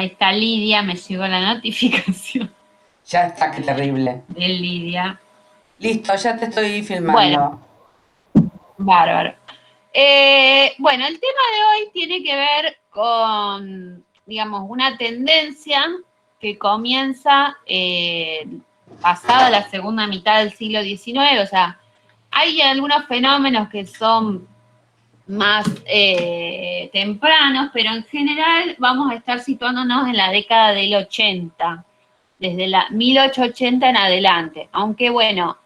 Ahí está Lidia, me llegó la notificación Ya está, qué terrible. de Lidia. Listo, ya te estoy Bueno, filmando. bárbaro. Bueno, el tema de hoy tiene que ver con, digamos, una tendencia que comienza pasada la segunda mitad del siglo XIX. O sea, hay algunos fenómenos que son más tempranos, pero en general vamos a estar situándonos en la década del 80, desde la 1880 en adelante. Aunque bueno,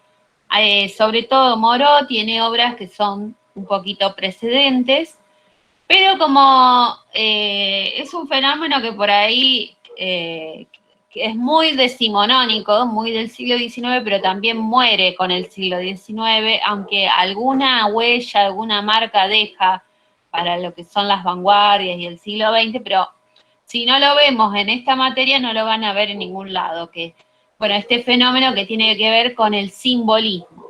sobre todo Moreau tiene obras que son un poquito precedentes, pero como es un fenómeno que por ahí que es muy decimonónico, muy del siglo XIX, pero también muere con el siglo XIX, aunque alguna huella, alguna marca deja para lo que son las vanguardias y el siglo XX, pero si no lo vemos en esta materia no lo van a ver en ningún lado, que bueno, este fenómeno que tiene que ver con el simbolismo.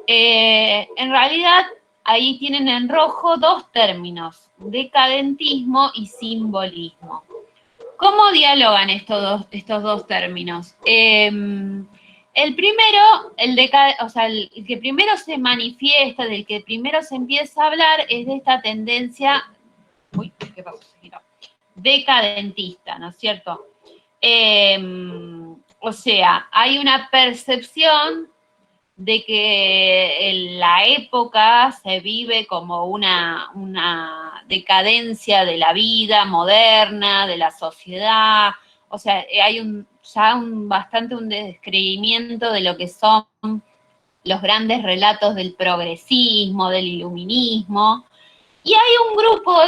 En realidad, ahí tienen en rojo dos términos, decadentismo y simbolismo. ¿Cómo dialogan estos dos términos? El primero, o sea, el que primero se manifiesta, del que primero se empieza a hablar, es de esta tendencia, uy, ¿qué pasó? Decadentista, ¿no es cierto? O sea, hay una percepción de que en la época se vive como una decadencia de la vida moderna, de la sociedad. O sea, hay bastante un descreimiento de lo que son los grandes relatos del progresismo, del iluminismo. Y hay un grupo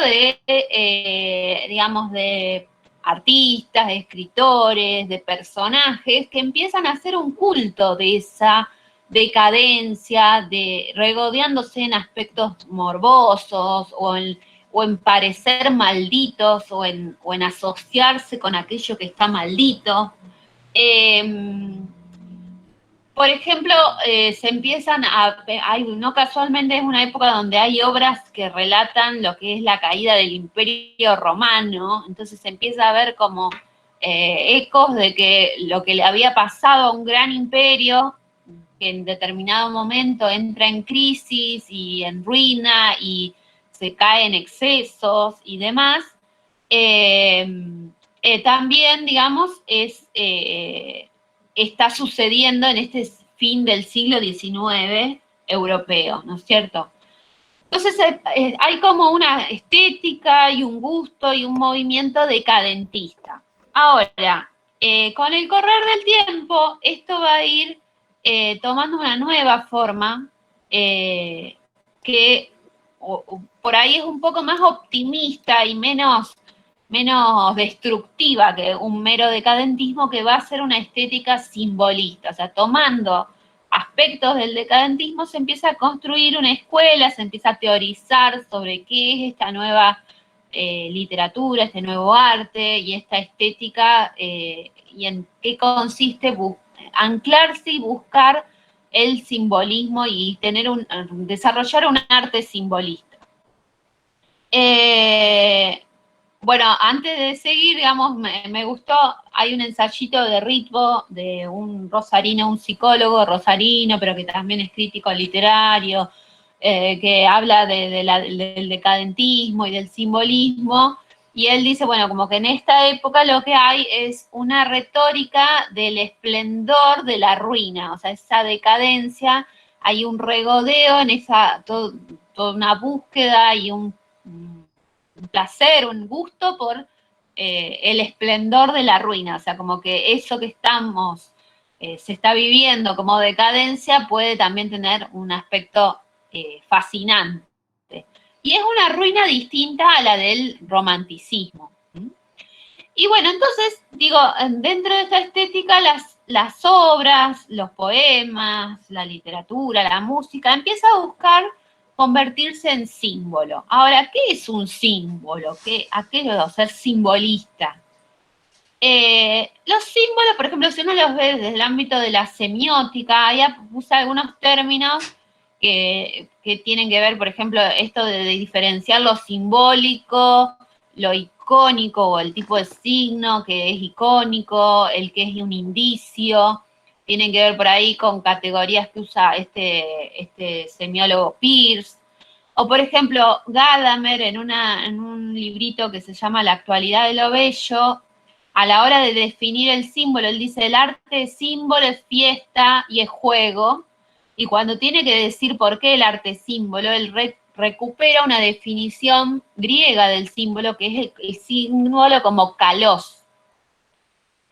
digamos, de artistas, de escritores, de personajes que empiezan a hacer un culto de esa decadencia, regodeándose en aspectos morbosos o en parecer malditos o en asociarse con aquello que está maldito. Eh, por ejemplo, se empiezan no casualmente es una época donde hay obras que relatan lo que es la caída del Imperio Romano, entonces se empieza a ver como ecos de que lo que le había pasado a un gran imperio, que en determinado momento entra en crisis y en ruina y se cae en excesos y demás, eh, también, digamos, está sucediendo en este fin del siglo XIX europeo, ¿no es cierto? Entonces hay como una estética y un gusto y un movimiento decadentista. Ahora, con el correr del tiempo, esto va a ir tomando una nueva forma que por ahí es un poco más optimista y menos destructiva que un mero decadentismo, que va a ser una estética simbolista, o sea, tomando aspectos del decadentismo se empieza a construir una escuela, se empieza a teorizar sobre qué es esta nueva literatura, este nuevo arte y esta estética y en qué consiste anclarse y buscar el simbolismo y desarrollar un arte simbolista. Bueno, antes de seguir, digamos, me gustó, hay un ensayito de Ritvo, de un rosarino, un psicólogo rosarino, pero que también es crítico literario, que habla del decadentismo y del simbolismo, y él dice, bueno, como que en esta época lo que hay es una retórica del esplendor de la ruina, o sea, esa decadencia, hay un regodeo en toda una búsqueda y un placer, un gusto por el esplendor de la ruina, o sea, como que eso que se está viviendo como decadencia puede también tener un aspecto fascinante. Y es una ruina distinta a la del romanticismo. Y bueno, entonces, digo, dentro de esta estética, las obras, los poemas, la literatura, la música, empieza a buscar convertirse en símbolo. Ahora, ¿qué es un símbolo? ¿A qué lo ser simbolista? Los símbolos, por ejemplo, si uno los ve desde el ámbito de la semiótica, ahí usa algunos términos que tienen que ver, por ejemplo, esto de diferenciar lo simbólico, lo icónico o el tipo de signo que es icónico, el que es un indicio, tienen que ver por ahí con categorías que usa este semiólogo Peirce. O, por ejemplo, Gadamer, en un librito que se llama La actualidad de lo bello, a la hora de definir el símbolo, él dice, el arte es símbolo, es fiesta y es juego. Y cuando tiene que decir por qué el arte es símbolo, él recupera una definición griega del símbolo, que es el símbolo como kalos.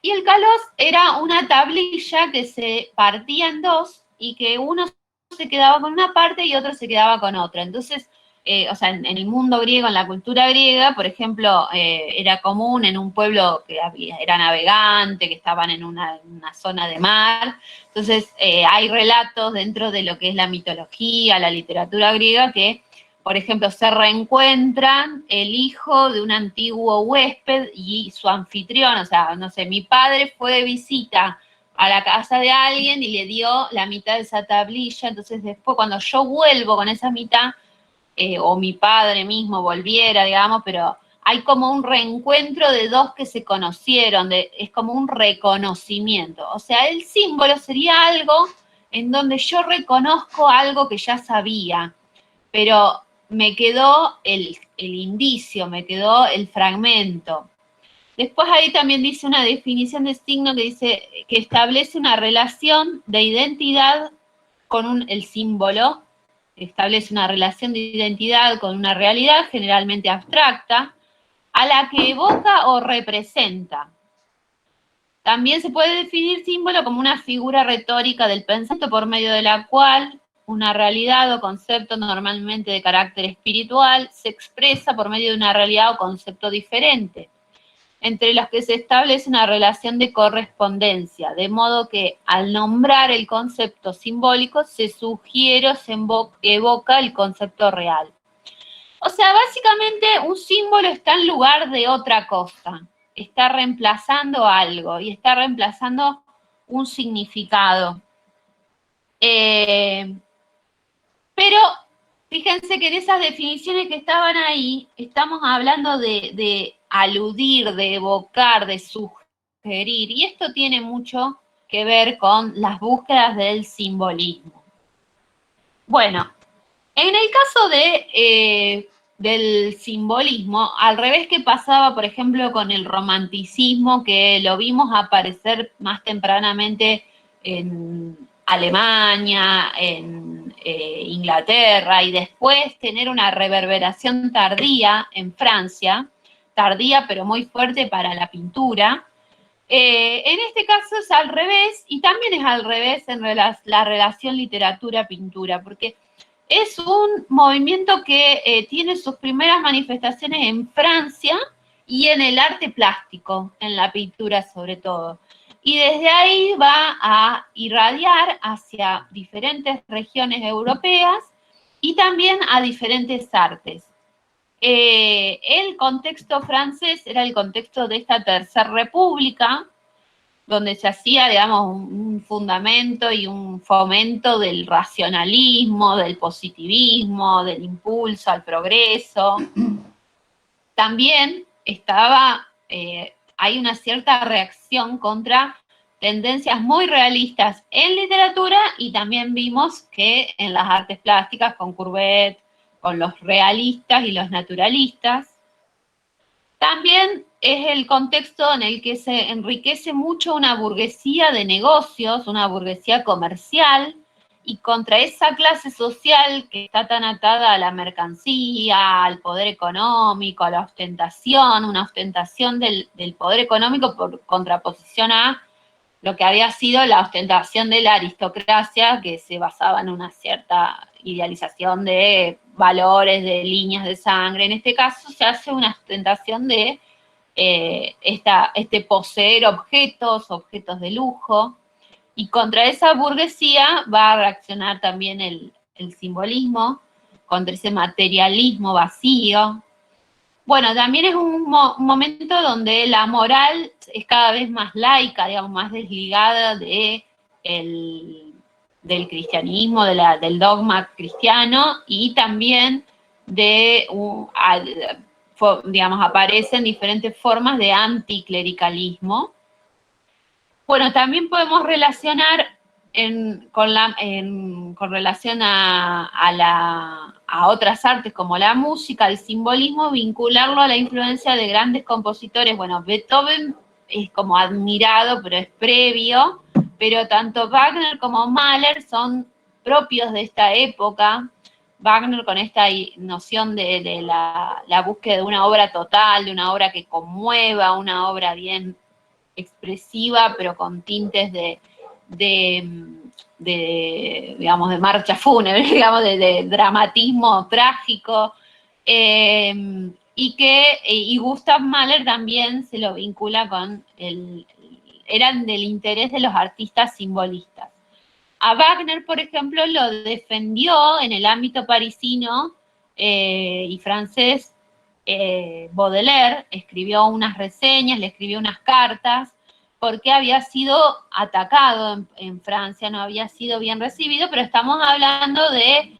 Y el kalos era una tablilla que se partía en dos y que uno se quedaba con una parte y otro se quedaba con otra. Entonces, o sea, en el mundo griego, en la cultura griega, por ejemplo, era común en un pueblo que era navegante, que estaban en una zona de mar. Entonces, hay relatos dentro de lo que es la mitología, la literatura griega, que, por ejemplo, se reencuentran el hijo de un antiguo huésped y su anfitrión, o sea, no sé, mi padre fue de visita a la casa de alguien y le dio la mitad de esa tablilla, entonces después cuando yo vuelvo con esa mitad, o mi padre mismo volviera, digamos, pero hay como un reencuentro de dos que se conocieron, es como un reconocimiento. O sea, el símbolo sería algo en donde yo reconozco algo que ya sabía, pero me quedó el indicio, me quedó el fragmento. Después ahí también dice una definición de signo que dice que establece una relación de identidad con el símbolo, establece una relación de identidad con una realidad generalmente abstracta, a la que evoca o representa. También se puede definir símbolo como una figura retórica del pensamiento por medio de la cual una realidad o concepto normalmente de carácter espiritual se expresa por medio de una realidad o concepto diferente, entre los que se establece una relación de correspondencia, de modo que al nombrar el concepto simbólico se sugiere o se evoca el concepto real. O sea, básicamente un símbolo está en lugar de otra cosa, está reemplazando algo y está reemplazando un significado. Pero fíjense que en esas definiciones que estaban ahí, estamos hablando de aludir, de evocar, de sugerir, y esto tiene mucho que ver con las búsquedas del simbolismo. Bueno, en el caso del simbolismo, al revés que pasaba, por ejemplo, con el romanticismo, que lo vimos aparecer más tempranamente en Alemania, en Inglaterra, y después tener una reverberación tardía en Francia, tardía pero muy fuerte para la pintura. En este caso es al revés, y también es al revés en la relación literatura-pintura, porque es un movimiento que tiene sus primeras manifestaciones en Francia y en el arte plástico, en la pintura sobre todo. Y desde ahí va a irradiar hacia diferentes regiones europeas y también a diferentes artes. El contexto francés era el contexto de esta Tercera República, donde se hacía, digamos, un fundamento y un fomento del racionalismo, del positivismo, del impulso al progreso. También hay una cierta reacción contra tendencias muy realistas en literatura y también vimos que en las artes plásticas con Courbet, con los realistas y los naturalistas. También es el contexto en el que se enriquece mucho una burguesía de negocios, una burguesía comercial, y contra esa clase social que está tan atada a la mercancía, al poder económico, a la ostentación, una ostentación del poder económico por contraposición a lo que había sido la ostentación de la aristocracia, que se basaba en una cierta idealización de valores, de líneas de sangre. En este caso se hace una ostentación de poseer objetos de lujo, y contra esa burguesía va a reaccionar también el simbolismo, contra ese materialismo vacío. Bueno, también es un momento donde la moral es cada vez más laica, digamos, más desligada del cristianismo, del dogma cristiano, y también digamos, aparecen diferentes formas de anticlericalismo. Bueno, también podemos relacionar con relación a otras artes como la música, el simbolismo, vincularlo a la influencia de grandes compositores. Bueno, Beethoven es como admirado, pero es previo, pero tanto Wagner como Mahler son propios de esta época. Wagner con esta noción de la búsqueda de una obra total, de una obra que conmueva, una obra bien expresiva, pero con tintes digamos, de marcha fúnebre, digamos, de dramatismo trágico, y Gustav Mahler también se lo vincula con eran del interés de los artistas simbolistas. A Wagner, por ejemplo, lo defendió en el ámbito parisino y francés. Baudelaire escribió unas reseñas, le escribió unas cartas, porque había sido atacado en Francia, no había sido bien recibido, pero estamos hablando de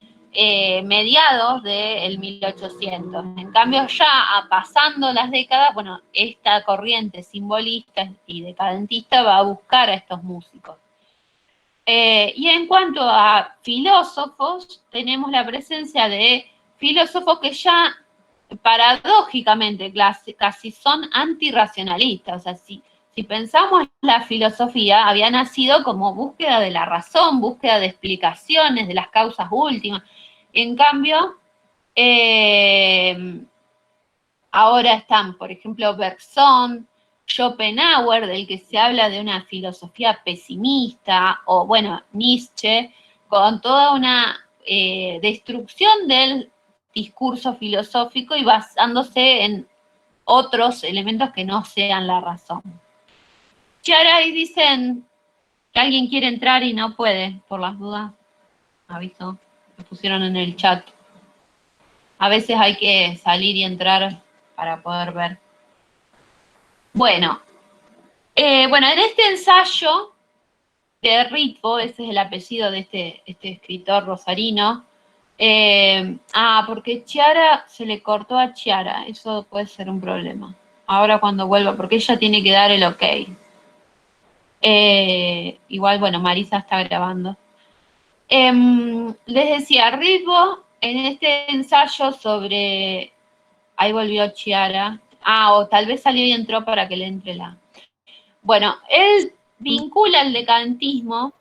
mediados del 1800. En cambio, ya pasando las décadas, bueno, esta corriente simbolista y decadentista va a buscar a estos músicos. Y en cuanto a filósofos, tenemos la presencia de filósofos que ya paradójicamente casi son antirracionalistas. O sea, si pensamos la filosofía, había nacido como búsqueda de la razón, búsqueda de explicaciones, de las causas últimas. En cambio, ahora están, por ejemplo, Bergson, Schopenhauer, del que se habla de una filosofía pesimista, o bueno, Nietzsche, con toda una destrucción del discurso filosófico y basándose en otros elementos que no sean la razón. Y ahora ahí dicen que alguien quiere entrar y no puede, por las dudas. Aviso, me pusieron en el chat. A veces hay que salir y entrar para poder ver. Bueno, en este ensayo de Ritvo, ese es el apellido de este escritor rosarino, porque Chiara, se le cortó a Chiara, eso puede ser un problema. Ahora cuando vuelva, porque ella tiene que dar el ok. Igual, bueno, Marisa está grabando. Les decía, Ritvo, en este ensayo sobre... Ahí volvió Chiara. O tal vez salió y entró para que le entre la... Bueno, él vincula el decadentismo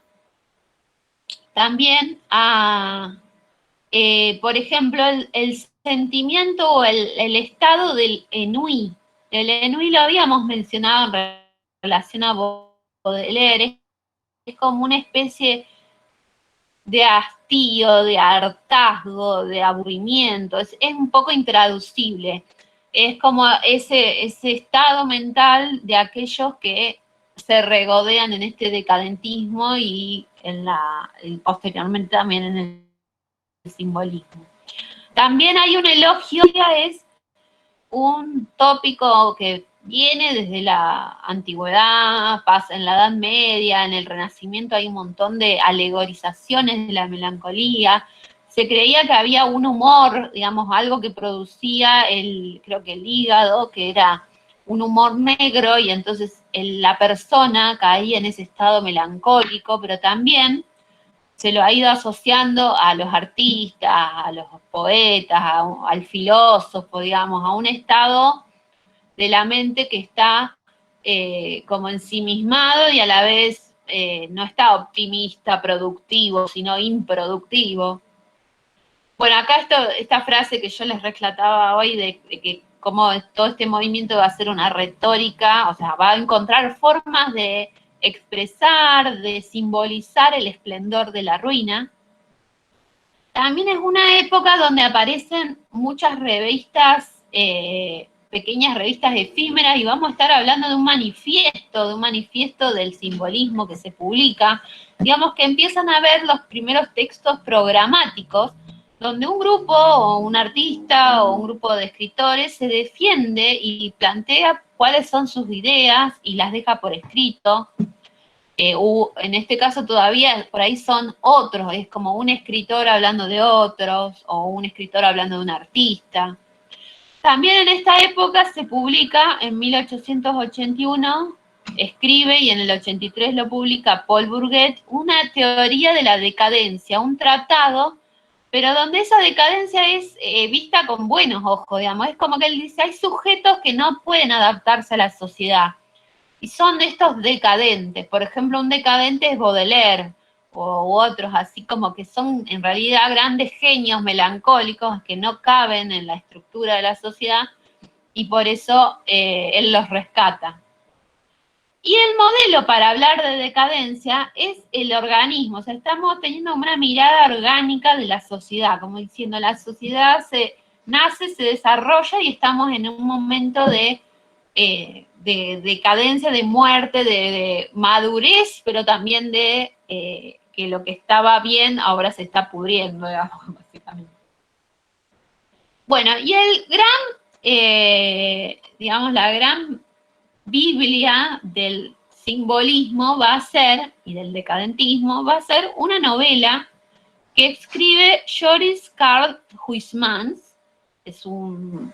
también a, por ejemplo, el sentimiento o el estado del ennui. El ennui lo habíamos mencionado en relación a Baudelaire, es como una especie de hastío, de hartazgo, de aburrimiento, es un poco intraducible. Es como ese estado mental de aquellos que se regodean en este decadentismo y posteriormente también en el simbolismo. También hay un elogio, es un tópico que viene desde la antigüedad, pasa en la Edad Media, en el Renacimiento hay un montón de alegorizaciones de la melancolía. Se creía que había un humor, digamos, algo que producía creo que el hígado, que era un humor negro, y entonces la persona caía en ese estado melancólico, pero también se lo ha ido asociando a los artistas, a los poetas, al filósofo, digamos, a un estado de la mente que está como ensimismado y a la vez no está optimista, productivo, sino improductivo. Bueno, acá esta frase que yo les relataba hoy de que como todo este movimiento va a ser una retórica, o sea, va a encontrar formas de expresar, de simbolizar el esplendor de la ruina. También es una época donde aparecen muchas revistas, pequeñas revistas efímeras, y vamos a estar hablando de un manifiesto del simbolismo que se publica, digamos que empiezan a ver los primeros textos programáticos, donde un grupo o un artista o un grupo de escritores se defiende y plantea cuáles son sus ideas y las deja por escrito. En este caso todavía por ahí son otros, es como un escritor hablando de otros o un escritor hablando de un artista. También en esta época se publica, en 1881, escribe y en el 83 lo publica Paul Bourget, una teoría de la decadencia, un tratado, pero donde esa decadencia es vista con buenos ojos, digamos. Es como que él dice, hay sujetos que no pueden adaptarse a la sociedad, y son de estos decadentes. Por ejemplo, un decadente es Baudelaire, u otros, así como que son en realidad grandes genios melancólicos que no caben en la estructura de la sociedad, y por eso él los rescata. Y el modelo para hablar de decadencia es el organismo, o sea, estamos teniendo una mirada orgánica de la sociedad, como diciendo, la sociedad nace, se desarrolla y estamos en un momento de decadencia, de muerte, de madurez, pero también de que lo que estaba bien ahora se está pudriendo, digamos, básicamente. Bueno, y el gran, digamos, la gran Biblia del simbolismo va a ser, y del decadentismo, va a ser una novela que escribe Joris Karl Huysmans, es un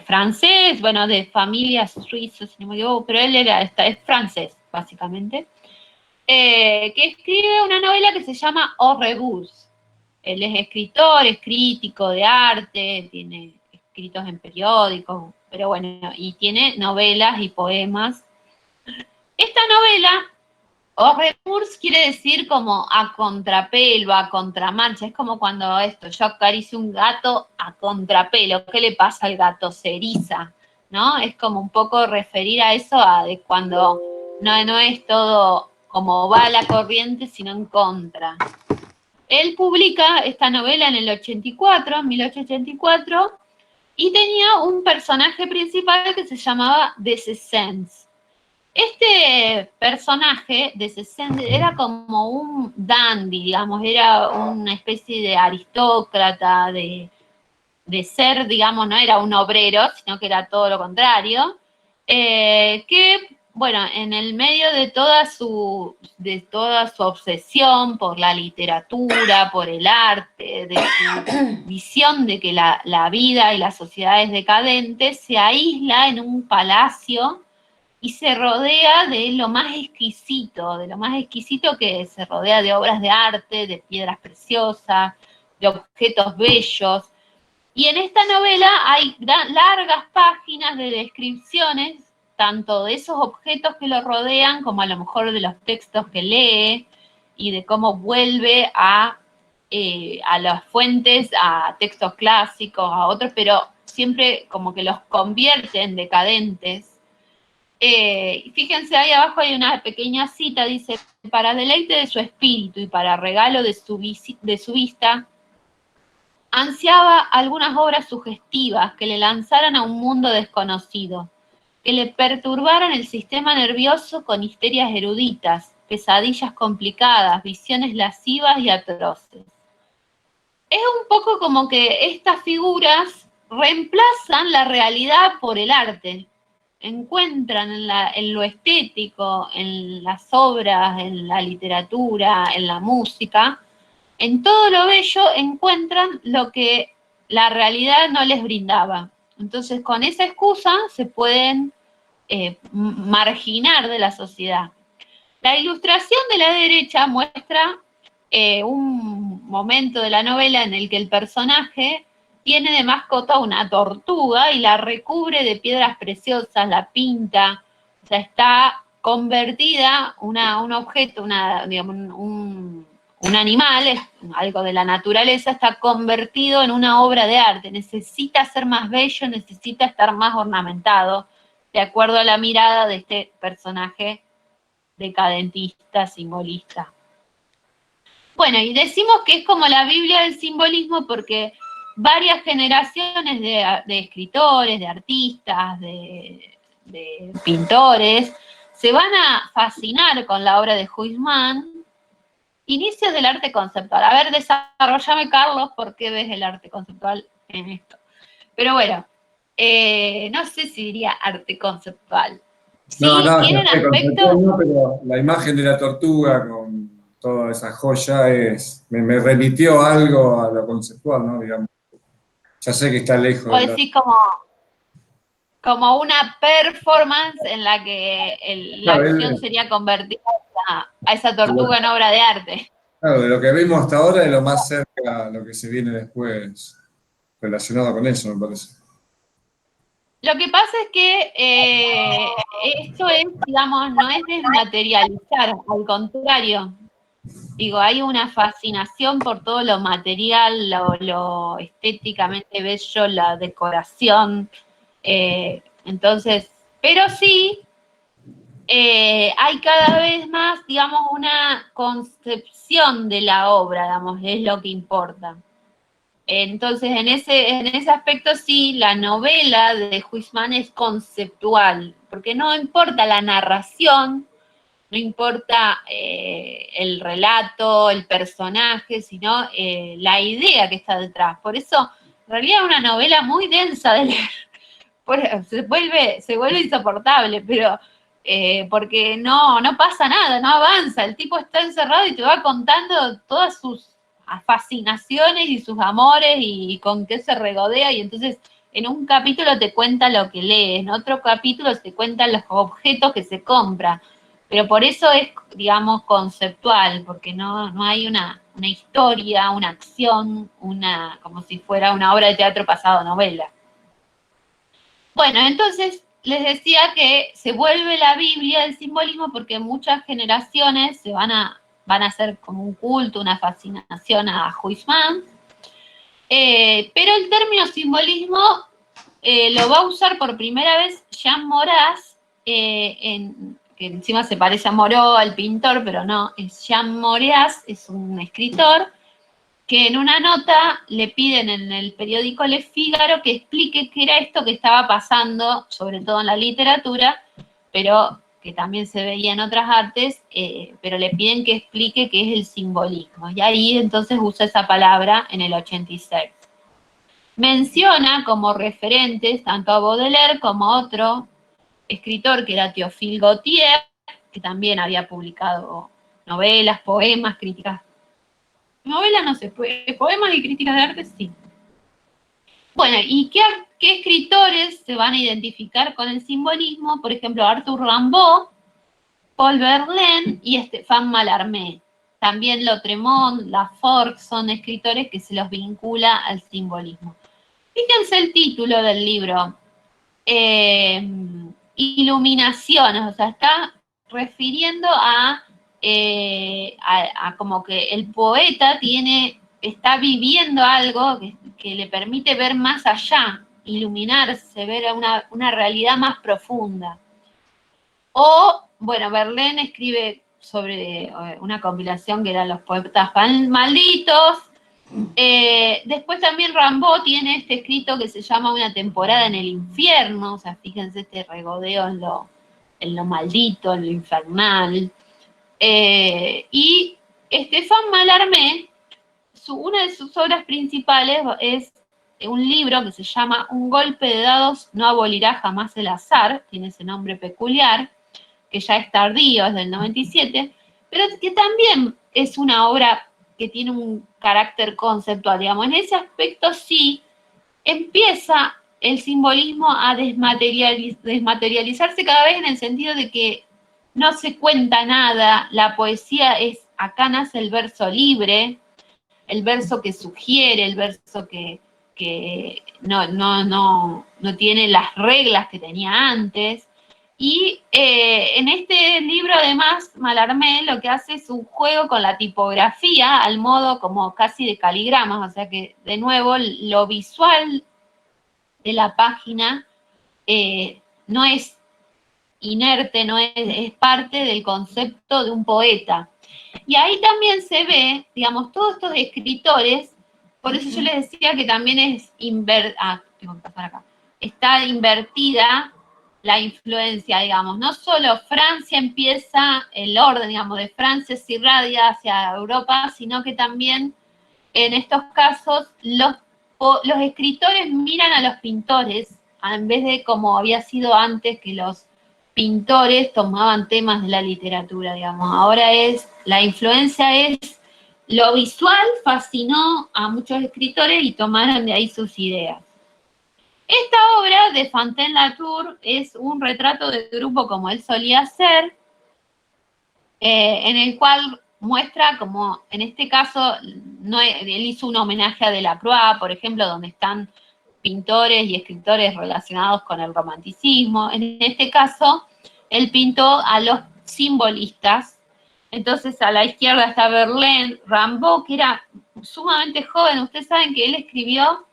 francés, bueno, de familia suiza, si no me equivoco, pero él es francés, básicamente, que escribe una novela que se llama Au revoir. Él es escritor, es crítico de arte, tiene escritos en periódicos, pero bueno, y tiene novelas y poemas. Esta novela, Au revoir, quiere decir como a contrapelo, a contramarcha. Es como cuando yo acaricio un gato a contrapelo. ¿Qué le pasa al gato? Se eriza, ¿no? Es como un poco referir a eso, de cuando no es todo como va la corriente, sino en contra. Él publica esta novela en el 84, 1884, y tenía un personaje principal que se llamaba Des Este personaje de César era como un dandy, digamos, era una especie de aristócrata, de ser, digamos, no era un obrero, sino que era todo lo contrario, que, bueno, en el medio de toda su obsesión por la literatura, por el arte, de su visión de que la vida y la sociedad es decadente, se aísla en un palacio y se rodea de lo más exquisito, que se rodea de obras de arte, de piedras preciosas, de objetos bellos. Y en esta novela hay largas páginas de descripciones, tanto de esos objetos que lo rodean, como a lo mejor de los textos que lee, y de cómo vuelve a las fuentes, a textos clásicos, a otros, pero siempre como que los convierte en decadentes. Fíjense, ahí abajo hay una pequeña cita, dice, para deleite de su espíritu y para regalo de su vista, ansiaba algunas obras sugestivas que le lanzaran a un mundo desconocido, que le perturbaran el sistema nervioso con histerias eruditas, pesadillas complicadas, visiones lascivas y atroces. Es un poco como que estas figuras reemplazan la realidad por el arte, encuentran en lo estético, en las obras, en la literatura, en la música, en todo lo bello encuentran lo que la realidad no les brindaba. Entonces, con esa excusa se pueden marginar de la sociedad. La ilustración de la derecha muestra un momento de la novela en el que el personaje tiene de mascota una tortuga y la recubre de piedras preciosas, la pinta, o sea, está convertida, un objeto, digamos, un animal, es algo de la naturaleza, está convertido en una obra de arte, necesita ser más bello, necesita estar más ornamentado, de acuerdo a la mirada de este personaje decadentista, simbolista. Bueno, y decimos que es como la Biblia del simbolismo porque varias generaciones de escritores, de artistas, de pintores, se van a fascinar con la obra de Huysmans. Inicios del arte conceptual. A ver, desarrollame, Carlos, ¿por qué ves el arte conceptual en esto? Pero bueno, no sé si diría arte conceptual. Sí, No, tienen aspectos. aspectos. Pero la imagen de la tortuga con toda esa joya me remitió algo a lo conceptual, ¿no? Digamos. Ya sé que está lejos O de la. decís como como una performance en la que la Claro, acción sería convertida a esa tortuga en obra de arte. claro, de lo que vimos hasta ahora es lo más cerca a lo que se viene después relacionado con eso, me parece. Lo que pasa es que esto es, digamos, no es desmaterializar, al contrario. Digo, hay una fascinación por todo lo material, lo estéticamente bello, la decoración. Entonces, pero sí, hay cada vez más, digamos, una concepción de la obra, digamos, es lo que importa. Entonces, en ese aspecto sí, la novela de Huisman es conceptual, porque no importa la narración, no importa el relato, el personaje, sino la idea que está detrás. Por eso, en realidad es una novela muy densa de leer. Se vuelve insoportable, pero porque no pasa nada, no avanza. El tipo está encerrado y te va contando todas sus fascinaciones y sus amores y con qué se regodea, y entonces en un capítulo te cuenta lo que lee, en otro capítulo te cuenta los objetos que se compra, pero por eso es, digamos, conceptual, porque no hay una historia, una acción, como si fuera una obra de teatro pasado novela. Bueno, entonces les decía que se vuelve la Biblia del simbolismo porque muchas generaciones van a hacer como un culto, una fascinación a Huisman, pero el término simbolismo lo va a usar por primera vez Jean Moraz, que encima se parece a Moreau, al pintor, pero no, es Jean Moraz, es un escritor, que en una nota le piden en el periódico Le Figaro que explique qué era esto que estaba pasando, sobre todo en la literatura, pero que también se veía en otras artes, pero le piden que explique qué es el simbolismo. Y ahí entonces usa esa palabra en el 86. Menciona como referentes tanto a Baudelaire como a otro escritor que era Théophile Gautier, que también había publicado novelas, poemas, críticas. Novelas no se puede, poemas y críticas de arte sí. Bueno, ¿y qué escritores se van a identificar con el simbolismo? Por ejemplo, Arthur Rimbaud, Paul Verlaine y Stéphane Mallarmé. También Lautréamont, Laforgue son escritores que se los vincula al simbolismo. Fíjense el título del libro, Iluminaciones, o sea, está refiriendo a como que el poeta está viviendo algo que le permite ver más allá, iluminarse, ver una realidad más profunda. O, bueno, Verlaine escribe sobre una compilación que eran los poetas malditos. Después también Rimbaud tiene este escrito que se llama Una temporada en el infierno, o sea, fíjense este regodeo en lo maldito, en lo infernal. Y Stéphane Mallarmé, una de sus obras principales es un libro que se llama Un golpe de dados no abolirá jamás el azar, tiene ese nombre peculiar, que ya es tardío, es del 97, pero que también es una obra que tiene un carácter conceptual, digamos. En ese aspecto sí empieza el simbolismo a desmaterializarse cada vez en el sentido de que no se cuenta nada, la poesía acá nace el verso libre, el verso que sugiere, el verso que no tiene las reglas que tenía antes. Y en este libro, además, Mallarmé lo que hace es un juego con la tipografía al modo como casi de caligramas, o sea que, de nuevo, lo visual de la página no es inerte, no es parte del concepto de un poeta. Y ahí también se ve, digamos, todos estos escritores, por eso yo les decía que también está invertida la influencia, digamos, no solo Francia empieza el orden, digamos, de Francia se irradia hacia Europa, sino que también en estos casos los escritores miran a los pintores, en vez de como había sido antes que los pintores tomaban temas de la literatura, digamos. Ahora la influencia es, lo visual fascinó a muchos escritores y tomaron de ahí sus ideas. Esta obra de Fontaine-Latour es un retrato de grupo como él solía hacer, en el cual muestra como, en este caso, no, él hizo un homenaje a Delacroix, por ejemplo, donde están pintores y escritores relacionados con el romanticismo. En este caso, él pintó a los simbolistas. Entonces, a la izquierda está Verlaine, Rimbaud, que era sumamente joven. Ustedes saben que él escribió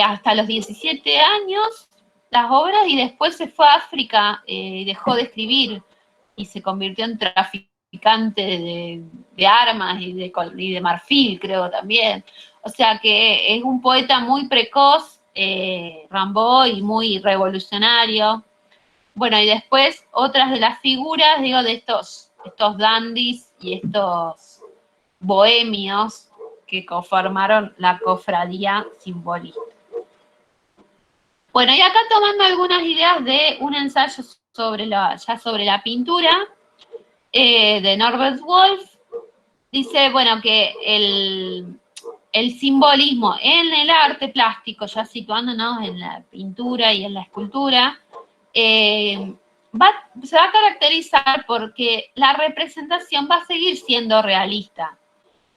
hasta los 17 años las obras y después se fue a África y dejó de escribir y se convirtió en traficante de armas y de marfil, creo también. O sea que es un poeta muy precoz, Rimbaud, y muy revolucionario. Bueno, y después otras de las figuras, digo, de estos dandies y estos bohemios que conformaron la cofradía simbolista. Bueno, y acá tomando algunas ideas de un ensayo sobre la pintura de Norbert Wolf, dice, bueno, que el simbolismo en el arte plástico, ya situándonos en la pintura y en la escultura, se va a caracterizar porque la representación va a seguir siendo realista.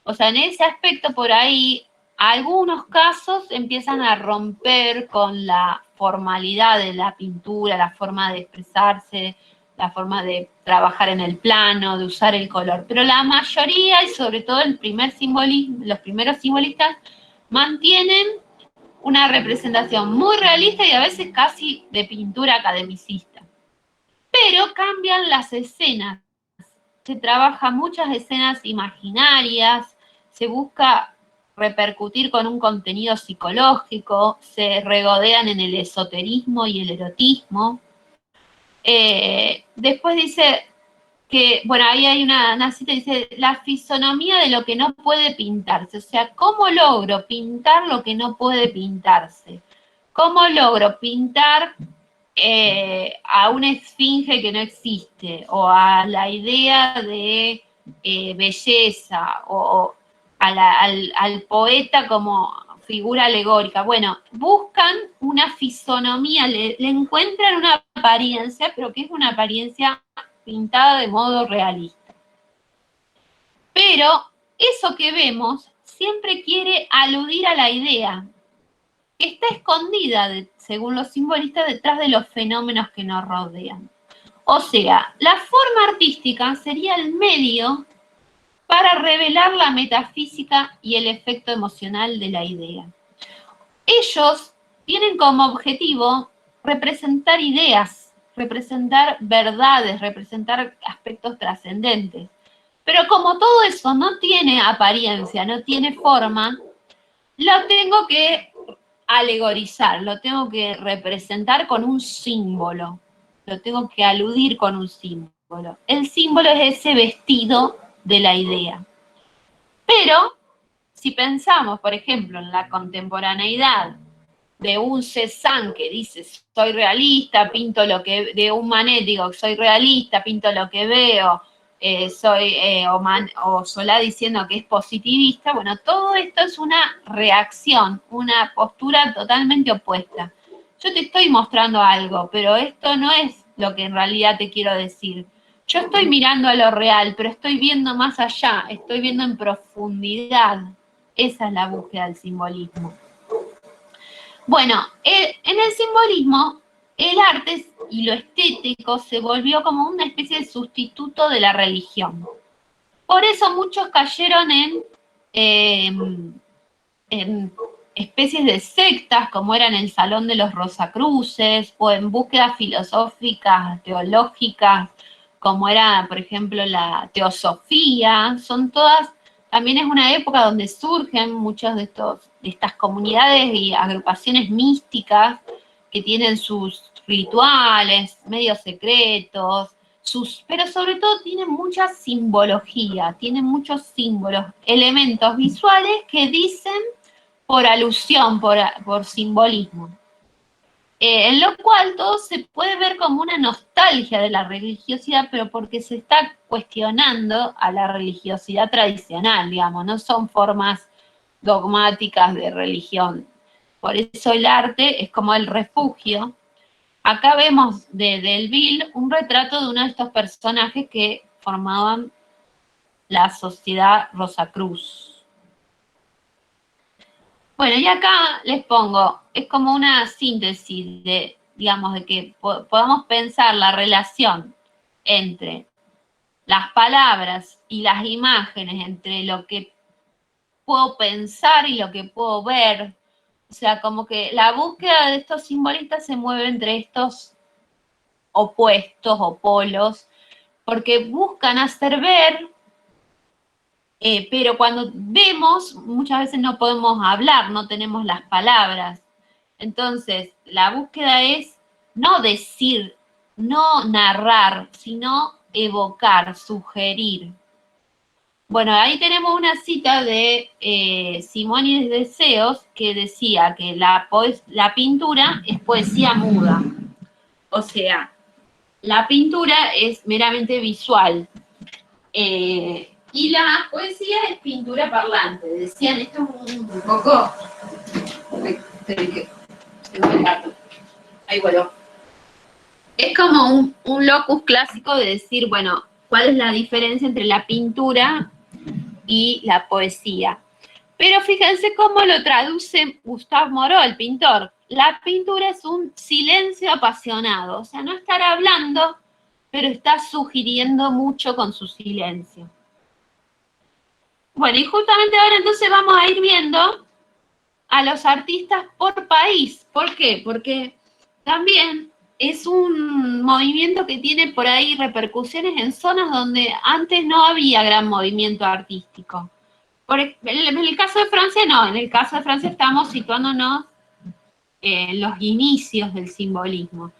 O sea, en ese aspecto por ahí, algunos casos empiezan a romper con la formalidad de la pintura, la forma de expresarse, la forma de trabajar en el plano, de usar el color. Pero la mayoría, y sobre todo los primeros simbolistas, mantienen una representación muy realista y a veces casi de pintura academicista. Pero cambian las escenas. Se trabaja muchas escenas imaginarias, se busca repercutir con un contenido psicológico, se regodean en el esoterismo y el erotismo. Después dice que, bueno, ahí hay una cita, dice, la fisonomía de lo que no puede pintarse. O sea, ¿cómo logro pintar lo que no puede pintarse? ¿Cómo logro pintar a una esfinge que no existe, o a la idea de belleza, o al poeta como figura alegórica? Bueno, buscan una fisonomía, le encuentran una apariencia, pero que es una apariencia pintada de modo realista. Pero eso que vemos siempre quiere aludir a la idea, que está escondida, según los simbolistas, detrás de los fenómenos que nos rodean. O sea, la forma artística sería el medio para revelar la metafísica y el efecto emocional de la idea. Ellos tienen como objetivo representar ideas, representar verdades, representar aspectos trascendentes. Pero como todo eso no tiene apariencia, no tiene forma, lo tengo que alegorizar, lo tengo que representar con un símbolo, lo tengo que aludir con un símbolo. El símbolo es ese vestido de la idea. Pero si pensamos, por ejemplo, en la contemporaneidad de un Cézanne que dice soy realista, pinto lo que, de un Manet, digo soy realista, pinto lo que veo, o Solá diciendo que es positivista, bueno, todo esto es una reacción, una postura totalmente opuesta. Yo te estoy mostrando algo, pero esto no es lo que en realidad te quiero decir. Yo estoy mirando a lo real, pero estoy viendo más allá, estoy viendo en profundidad. Esa es la búsqueda del simbolismo. Bueno, en el simbolismo, el arte y lo estético se volvió como una especie de sustituto de la religión. Por eso muchos cayeron en especies de sectas, como eran el Salón de los Rosacruces, o en búsquedas filosóficas, teológicas, como era, por ejemplo, la teosofía. Son todas, también es una época donde surgen muchas de estas comunidades y agrupaciones místicas que tienen sus rituales, medios secretos, pero sobre todo tienen mucha simbología, tienen muchos símbolos, elementos visuales que dicen por alusión, por simbolismo. En lo cual todo se puede ver como una nostalgia de la religiosidad, pero porque se está cuestionando a la religiosidad tradicional, digamos, no son formas dogmáticas de religión. por eso el arte es como el refugio. Acá vemos de Delville un retrato de uno de estos personajes que formaban la sociedad Rosacruz. Bueno, y acá les pongo, es como una síntesis de, digamos, de que podamos pensar la relación entre las palabras y las imágenes, entre lo que puedo pensar y lo que puedo ver. O sea, como que la búsqueda de estos simbolistas se mueve entre estos opuestos o polos, porque buscan hacer ver, pero cuando vemos, muchas veces no podemos hablar, no tenemos las palabras. Entonces, la búsqueda es no decir, no narrar, sino evocar, sugerir. Bueno, ahí tenemos una cita de Simónides de Ceos que decía que la pintura es poesía muda. O sea, la pintura es meramente visual. Y la poesía es pintura parlante. Decían esto un poco... Ahí bueno. Es como un locus clásico de decir, bueno, ¿cuál es la diferencia entre la pintura y la poesía? Pero fíjense cómo lo traduce Gustave Moreau, el pintor. La pintura es un silencio apasionado, o sea, no estar hablando, pero está sugiriendo mucho con su silencio. Bueno, y justamente ahora entonces vamos a ir viendo a los artistas por país. ¿Por qué? Porque también es un movimiento que tiene por ahí repercusiones en zonas donde antes no había gran movimiento artístico. En el caso de Francia no, en el caso de Francia estamos situándonos en los inicios del simbolismo.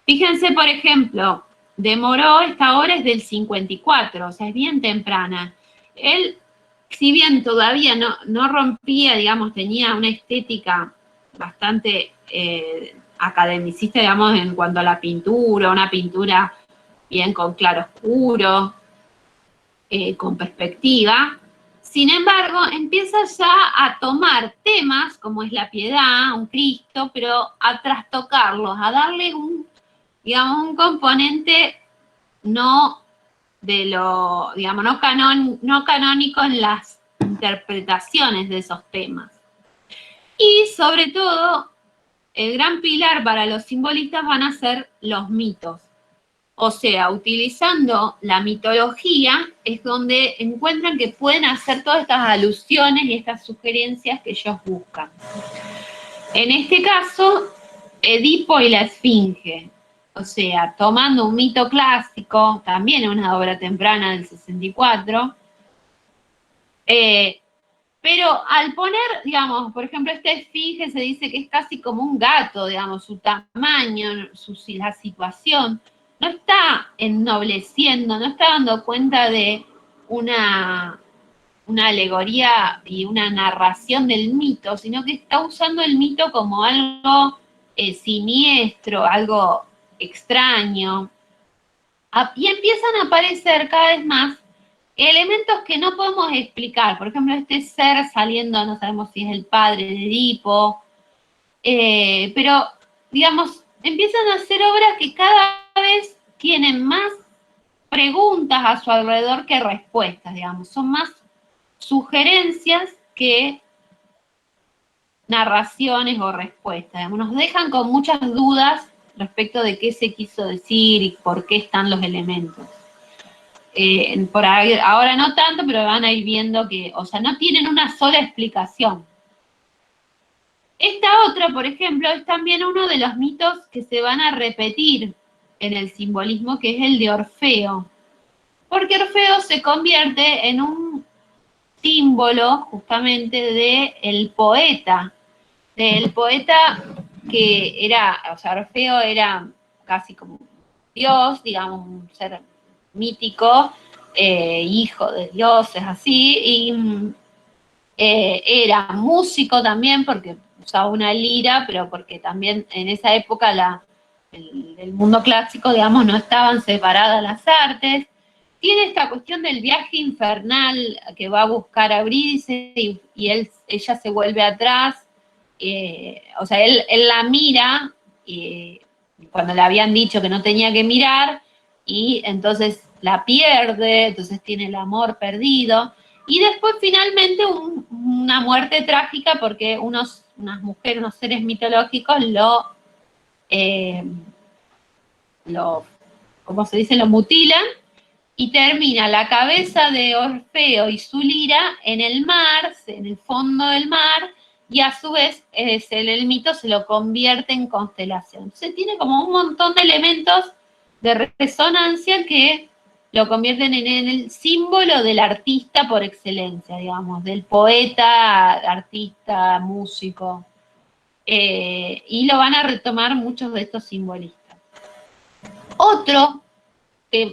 Fíjense, por ejemplo, de Moreau esta obra es del 54, o sea, es bien temprana. Él, si bien todavía no rompía, digamos, tenía una estética bastante academicista, digamos, en cuanto a la pintura, una pintura bien con claroscuro, con perspectiva. Sin embargo, empieza ya a tomar temas como es la piedad, un Cristo, pero a trastocarlos, a darle digamos, un componente no de lo, digamos, no canónico en las interpretaciones de esos temas. Y sobre todo, el gran pilar para los simbolistas van a ser los mitos. O sea, utilizando la mitología es donde encuentran que pueden hacer todas estas alusiones y estas sugerencias que ellos buscan. En este caso, Edipo y la Esfinge. O sea, tomando un mito clásico, también una obra temprana del 64, pero al poner, digamos, por ejemplo, esta esfinge se dice que es casi como un gato, digamos, su tamaño, la situación, no está ennobleciendo, no está dando cuenta de una alegoría y una narración del mito, sino que está usando el mito como algo siniestro, algo extraño. Y empiezan a aparecer cada vez más elementos que no podemos explicar. Por ejemplo, este ser saliendo, no sabemos si es el padre de Edipo, pero, digamos, empiezan a hacer obras que cada vez tienen más preguntas a su alrededor que respuestas, digamos. Son más sugerencias que narraciones o respuestas. Digamos. Nos dejan con muchas dudas respecto de qué se quiso decir y por qué están los elementos. Por ahí, ahora no tanto, pero van a ir viendo que, o sea, no tienen una sola explicación. Esta otra, por ejemplo, es también uno de los mitos que se van a repetir en el simbolismo, que es el de Orfeo. Porque Orfeo se convierte en un símbolo justamente del poeta que era, o sea, Orfeo era casi como Dios, digamos, un ser mítico, hijo de dioses, así, y era músico también, porque usaba una lira, pero porque también en esa época el mundo clásico, digamos, no estaban separadas las artes. Tiene esta cuestión del viaje infernal que va a buscar a Eurídice y ella se vuelve atrás o sea, él la mira, cuando le habían dicho que no tenía que mirar, y entonces la pierde, entonces tiene el amor perdido, y después finalmente una muerte trágica porque unas mujeres, unos seres mitológicos ¿cómo se dice? Lo mutilan, y termina la cabeza de Orfeo y su lira en el mar, en el fondo del mar, y a su vez el mito se lo convierte en constelación. Entonces tiene como un montón de elementos de resonancia que lo convierten en el símbolo del artista por excelencia, digamos, del poeta, artista, músico. Y lo van a retomar muchos de estos simbolistas.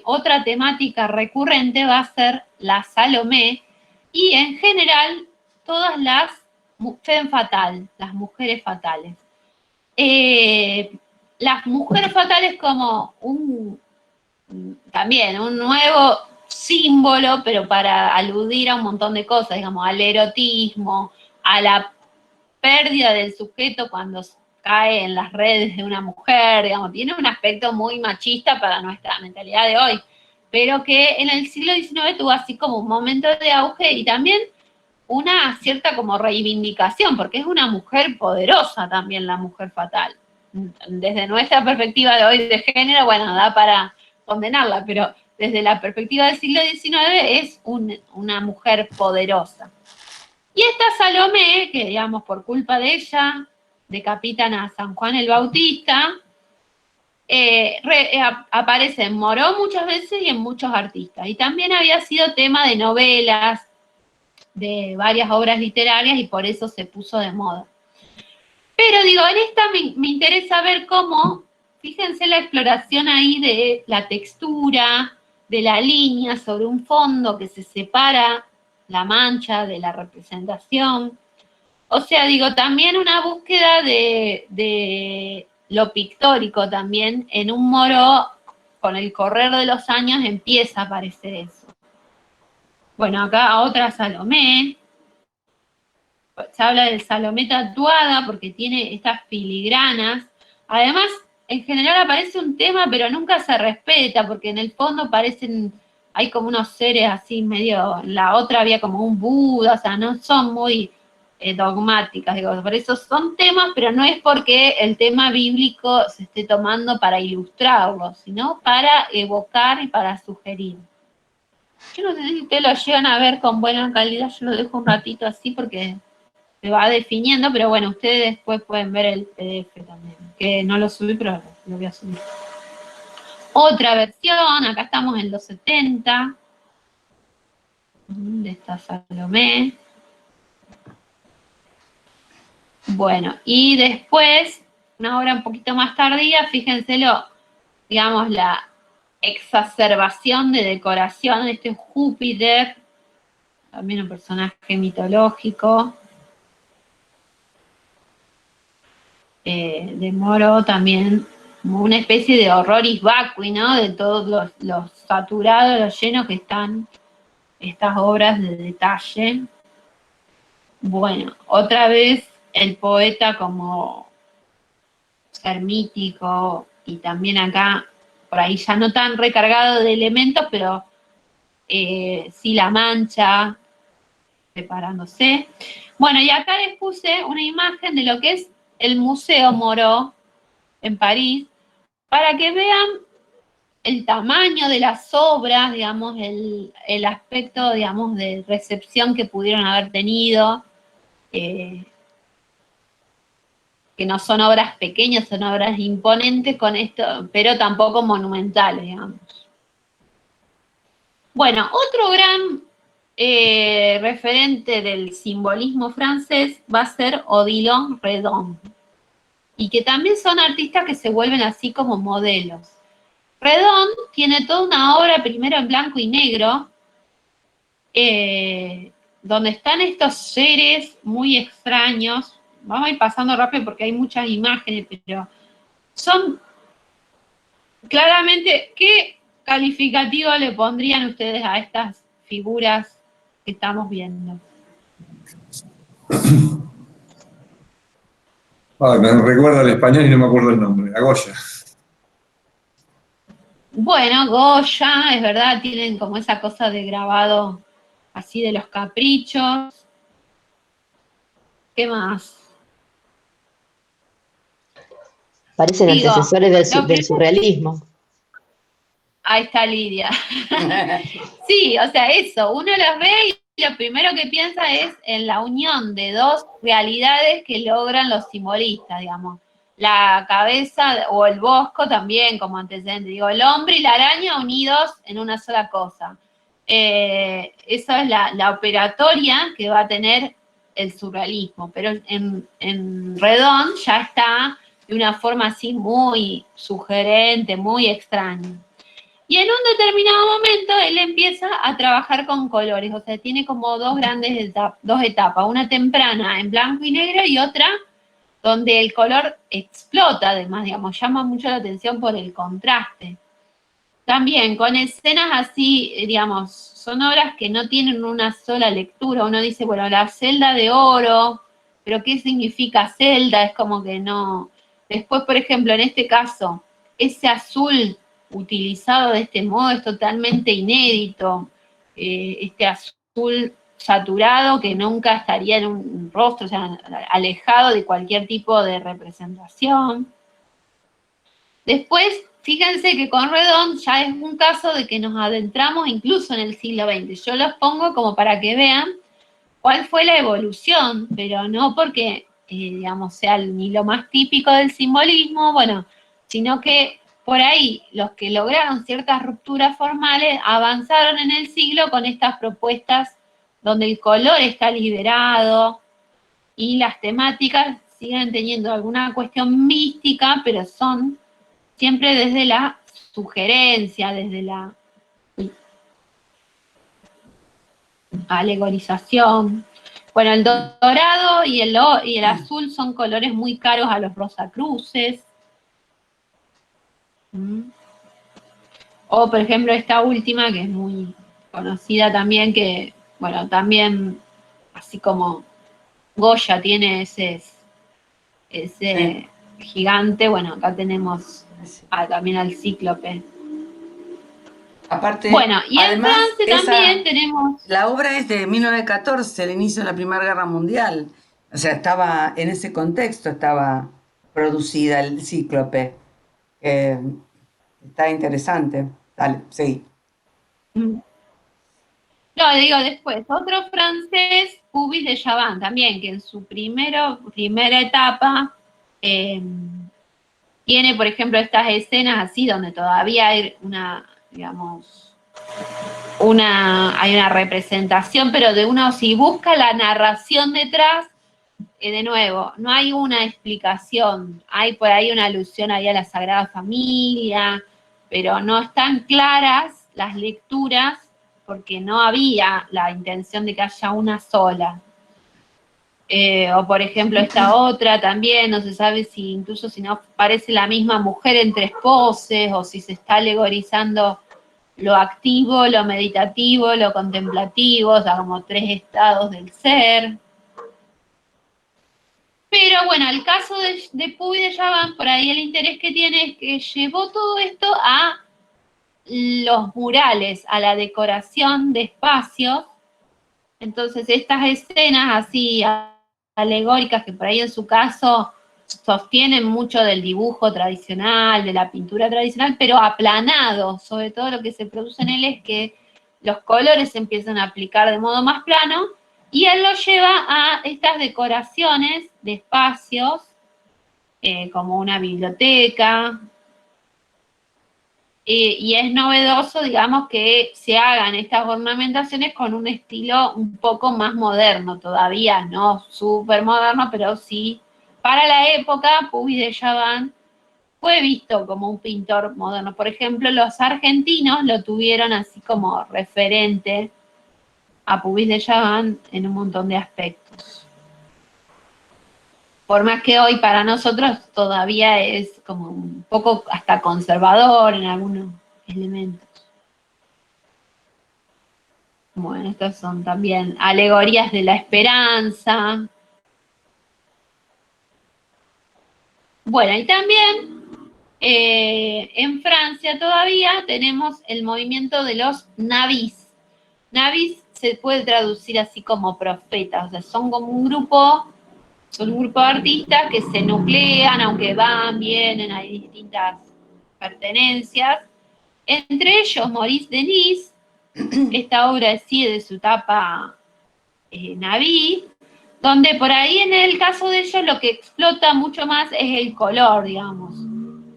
Otra temática recurrente va a ser la Salomé, y en general todas las femme fatal, las mujeres fatales. Las mujeres fatales como también un nuevo símbolo, pero para aludir a un montón de cosas, digamos, al erotismo, a la pérdida del sujeto cuando cae en las redes de una mujer, digamos, tiene un aspecto muy machista para nuestra mentalidad de hoy, pero que en el siglo XIX tuvo así como un momento de auge y también una cierta como reivindicación, porque es una mujer poderosa también la mujer fatal. Desde nuestra perspectiva de hoy de género, bueno, da para condenarla, pero desde la perspectiva del siglo XIX es una mujer poderosa. Y esta Salomé, que digamos por culpa de ella, decapitan a San Juan el Bautista, aparece en Moró muchas veces y en muchos artistas. Y también había sido tema de novelas, de varias obras literarias, y por eso se puso de moda. Pero digo, en esta me interesa ver cómo, fíjense la exploración ahí de la textura, de la línea sobre un fondo que se separa la mancha de la representación. O sea, digo, también una búsqueda de lo pictórico también. En un Moro, con el correr de los años, empieza a aparecer eso. Bueno, acá otra Salomé. Se habla del Salomé tatuada porque tiene estas filigranas. Además, en general aparece un tema, pero nunca se respeta, porque en el fondo hay como unos seres así medio, en la otra había como un Buda, o sea, no son muy dogmáticas, digo, por eso son temas, pero no es porque el tema bíblico se esté tomando para ilustrarlo, sino para evocar y para sugerir. Yo no sé si ustedes lo llegan a ver con buena calidad, yo lo dejo un ratito así porque se va definiendo, pero bueno, ustedes después pueden ver el PDF también, que no lo subí, pero lo voy a subir. Otra versión, acá estamos en los 70, de esta Salomé. Bueno, y después, una obra un poquito más tardía, fíjense digamos, la exacerbación de decoración, este Júpiter, también un personaje mitológico, de Moro también, como una especie de horroris vacui, ¿no? De todos los saturados, los llenos que están estas obras de detalle. Bueno, otra vez el poeta como ser mítico, y también acá, por ahí ya no tan recargado de elementos, pero sí la mancha, preparándose. Bueno, y acá les puse una imagen de lo que es el Museo Moró en París, para que vean el tamaño de las obras, digamos, el aspecto, digamos, de recepción que pudieron haber tenido, que no son obras pequeñas, son obras imponentes con esto, pero tampoco monumentales, digamos. Bueno, otro gran referente del simbolismo francés va a ser Odilon Redon, y que también son artistas que se vuelven así como modelos. Redon tiene toda una obra primero en blanco y negro, donde están estos seres muy extraños. Vamos a ir pasando rápido porque hay muchas imágenes, pero son claramente, ¿qué calificativo le pondrían ustedes a estas figuras que estamos viendo? Ay, me recuerda al español y no me acuerdo el nombre. A Goya. Bueno, Goya, es verdad, tienen como esa cosa de grabado así de los caprichos. ¿Qué más? Parecen Digo, antecesores lo del primero, surrealismo. ahí está Lidia. Sí, o sea, eso, uno los ve y lo primero que piensa es en la unión de dos realidades que logran los simbolistas, digamos. La cabeza o el bosco también como antecedente, digo, el hombre y la araña unidos en una sola cosa. Esa es la operatoria que va a tener el surrealismo, pero en Redón ya está de una forma así muy sugerente, muy extraña. Y en un determinado momento él empieza a trabajar con colores, o sea, tiene como dos etapas, una temprana en blanco y negro y otra donde el color explota, además, digamos, llama mucho la atención por el contraste. También con escenas así, digamos, son obras que no tienen una sola lectura. Uno dice, bueno, la celda de oro, pero ¿qué significa celda? Es como que no. Después, por ejemplo, en este caso, ese azul utilizado de este modo es totalmente inédito. Este azul saturado que nunca estaría en un rostro, o sea, alejado de cualquier tipo de representación. Después, fíjense que con Redón ya es un caso de que nos adentramos incluso en el siglo XX. Yo los pongo como para que vean cuál fue la evolución, pero no porque, digamos, sea ni lo más típico del simbolismo, bueno, sino que por ahí los que lograron ciertas rupturas formales avanzaron en el siglo con estas propuestas donde el color está liberado y las temáticas siguen teniendo alguna cuestión mística, pero son siempre desde la sugerencia, desde la alegorización. Bueno, el dorado y el azul son colores muy caros a los rosacruces. O, por ejemplo, esta última, que es muy conocida también, que, bueno, también, así como Goya tiene ese Sí, gigante, bueno, acá tenemos sí. también al cíclope. Aparte, Bueno, y en además, Francia también tenemos. la obra es de 1914, el inicio de la Primera Guerra Mundial. O sea, estaba en ese contexto, estaba producida el Cíclope. Eh, Está interesante. Dale, sí. No, digo después, otro francés, Puvis de Chavannes, también, que en su primera etapa eh, tiene, por ejemplo, estas escenas así, donde todavía hay digamos, hay una representación, pero de uno, si busca la narración detrás, de nuevo, no hay una explicación, hay por ahí una alusión ahí a la Sagrada Familia, pero no están claras las lecturas porque no había la intención de que haya una sola. O por ejemplo esta otra también, no se sabe si incluso si no parece la misma mujer en tres poses, o si se está alegorizando lo activo, lo meditativo, lo contemplativo, o sea, como tres estados del ser. Pero bueno, el caso de Puy de Chavannes, por ahí el interés que tiene es que llevó todo esto a los murales, a la decoración de espacios. Entonces, estas escenas así alegóricas, que por ahí en su caso sostienen mucho del dibujo tradicional, de la pintura tradicional, pero aplanado. Sobre todo lo que se produce en él es que los colores se empiezan a aplicar de modo más plano y él lo lleva a estas decoraciones de espacios, como una biblioteca, y es novedoso, digamos, que se hagan estas ornamentaciones con un estilo un poco más moderno, todavía no súper moderno, pero sí, para la época, Puvis de Chavannes fue visto como un pintor moderno. Por ejemplo, los argentinos lo tuvieron así como referente a Puvis de Chavannes en un montón de aspectos. Por más que hoy para nosotros todavía es como un poco hasta conservador en algunos elementos. Bueno, estas son también alegorías de la esperanza. Bueno, y también en Francia todavía tenemos el movimiento de los nabis. Nabis se puede traducir así como profetas, o sea, son como un grupo, son un grupo de artistas que se nuclean, aunque van, vienen, hay distintas pertenencias. Entre ellos, Maurice Denis, esta obra sí de su etapa Naví, donde por ahí en el caso de ellos lo que explota mucho más es el color, digamos.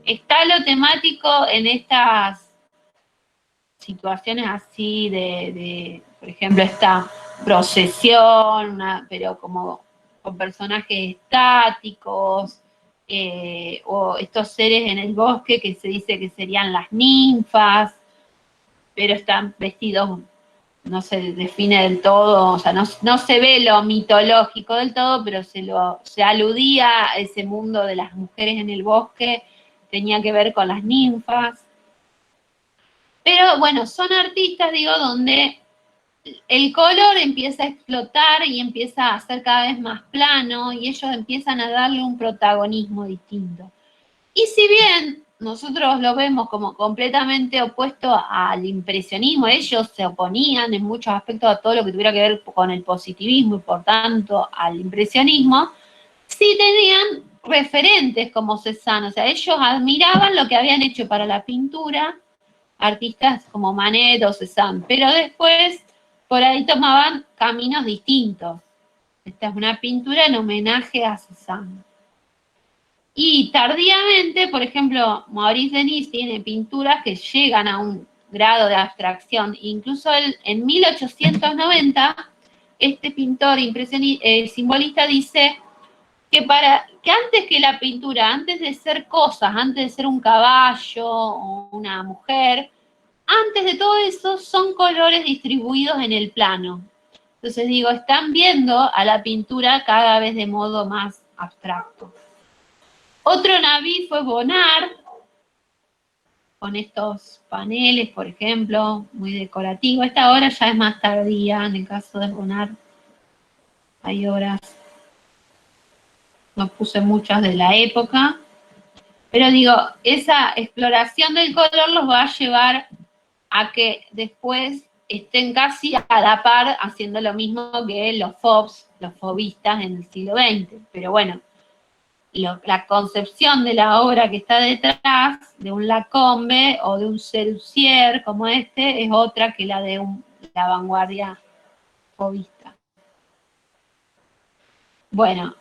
Está lo temático en estas situaciones así por ejemplo, esta procesión, pero como con personajes estáticos, o estos seres en el bosque que se dice que serían las ninfas, pero están vestidos, no se define del todo, o sea, no se ve lo mitológico del todo, pero se aludía a ese mundo de las mujeres en el bosque, tenía que ver con las ninfas. Pero bueno, son artistas, digo, donde el color empieza a explotar y empieza a ser cada vez más plano y ellos empiezan a darle un protagonismo distinto. Y si bien nosotros lo vemos como completamente opuesto al impresionismo, ellos se oponían en muchos aspectos a todo lo que tuviera que ver con el positivismo y por tanto al impresionismo, sí tenían referentes como Cézanne, o sea, ellos admiraban lo que habían hecho para la pintura artistas como Manet o Cézanne, pero después por ahí tomaban caminos distintos. Esta es una pintura en homenaje a Cézanne. Y tardíamente, por ejemplo, Maurice Denis tiene pinturas que llegan a un grado de abstracción. Incluso él, en 1890, este pintor simbolista dice que antes que la pintura, antes de ser cosas, antes de ser un caballo o una mujer, antes de todo eso son colores distribuidos en el plano. Entonces digo, están viendo a la pintura cada vez de modo más abstracto. Otro naví fue Bonnard, con estos paneles, por ejemplo, muy decorativo. Esta obra ya es más tardía, en el caso de Bonnard hay obras, no puse muchas de la época, pero digo, esa exploración del color los va a llevar a que después estén casi a la par haciendo lo mismo que los fobistas en el siglo XX. Pero bueno, la concepción de la obra que está detrás de un Lacombe o de un Serusier como este es otra que la de la vanguardia fobista. Bueno,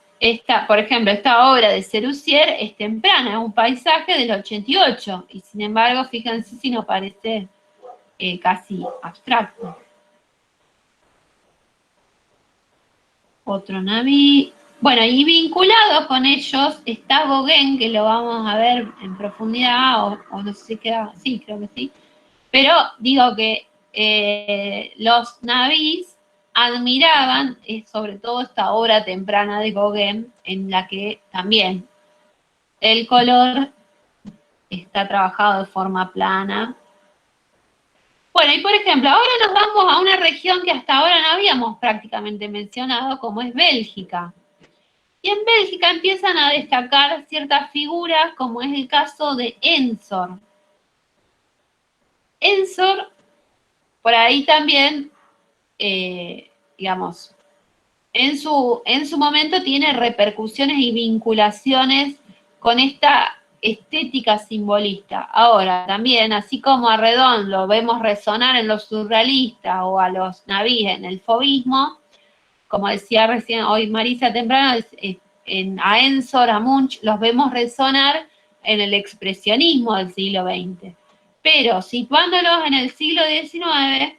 por ejemplo, esta obra de Serusier es temprana, es un paisaje del 88, y sin embargo, fíjense si no parece casi abstracto. Otro naví. Bueno, y vinculado con ellos está Gauguin, que lo vamos a ver en profundidad, o no sé si queda, sí, creo que sí. Pero digo que los navís admiraban sobre todo esta obra temprana de Gauguin, en la que también el color está trabajado de forma plana. Bueno, y por ejemplo, ahora nos vamos a una región que hasta ahora no habíamos prácticamente mencionado, como es Bélgica. Y en Bélgica empiezan a destacar ciertas figuras, como es el caso de Ensor. Ensor, por ahí también, digamos, en su momento tiene repercusiones y vinculaciones con esta estética simbolista. Ahora, también, así como a Redon lo vemos resonar en los surrealistas o a los navís en el fobismo, como decía recién hoy Marisa temprano, a Ensor, a Munch, los vemos resonar en el expresionismo del siglo XX. Pero situándolos en el siglo XIX,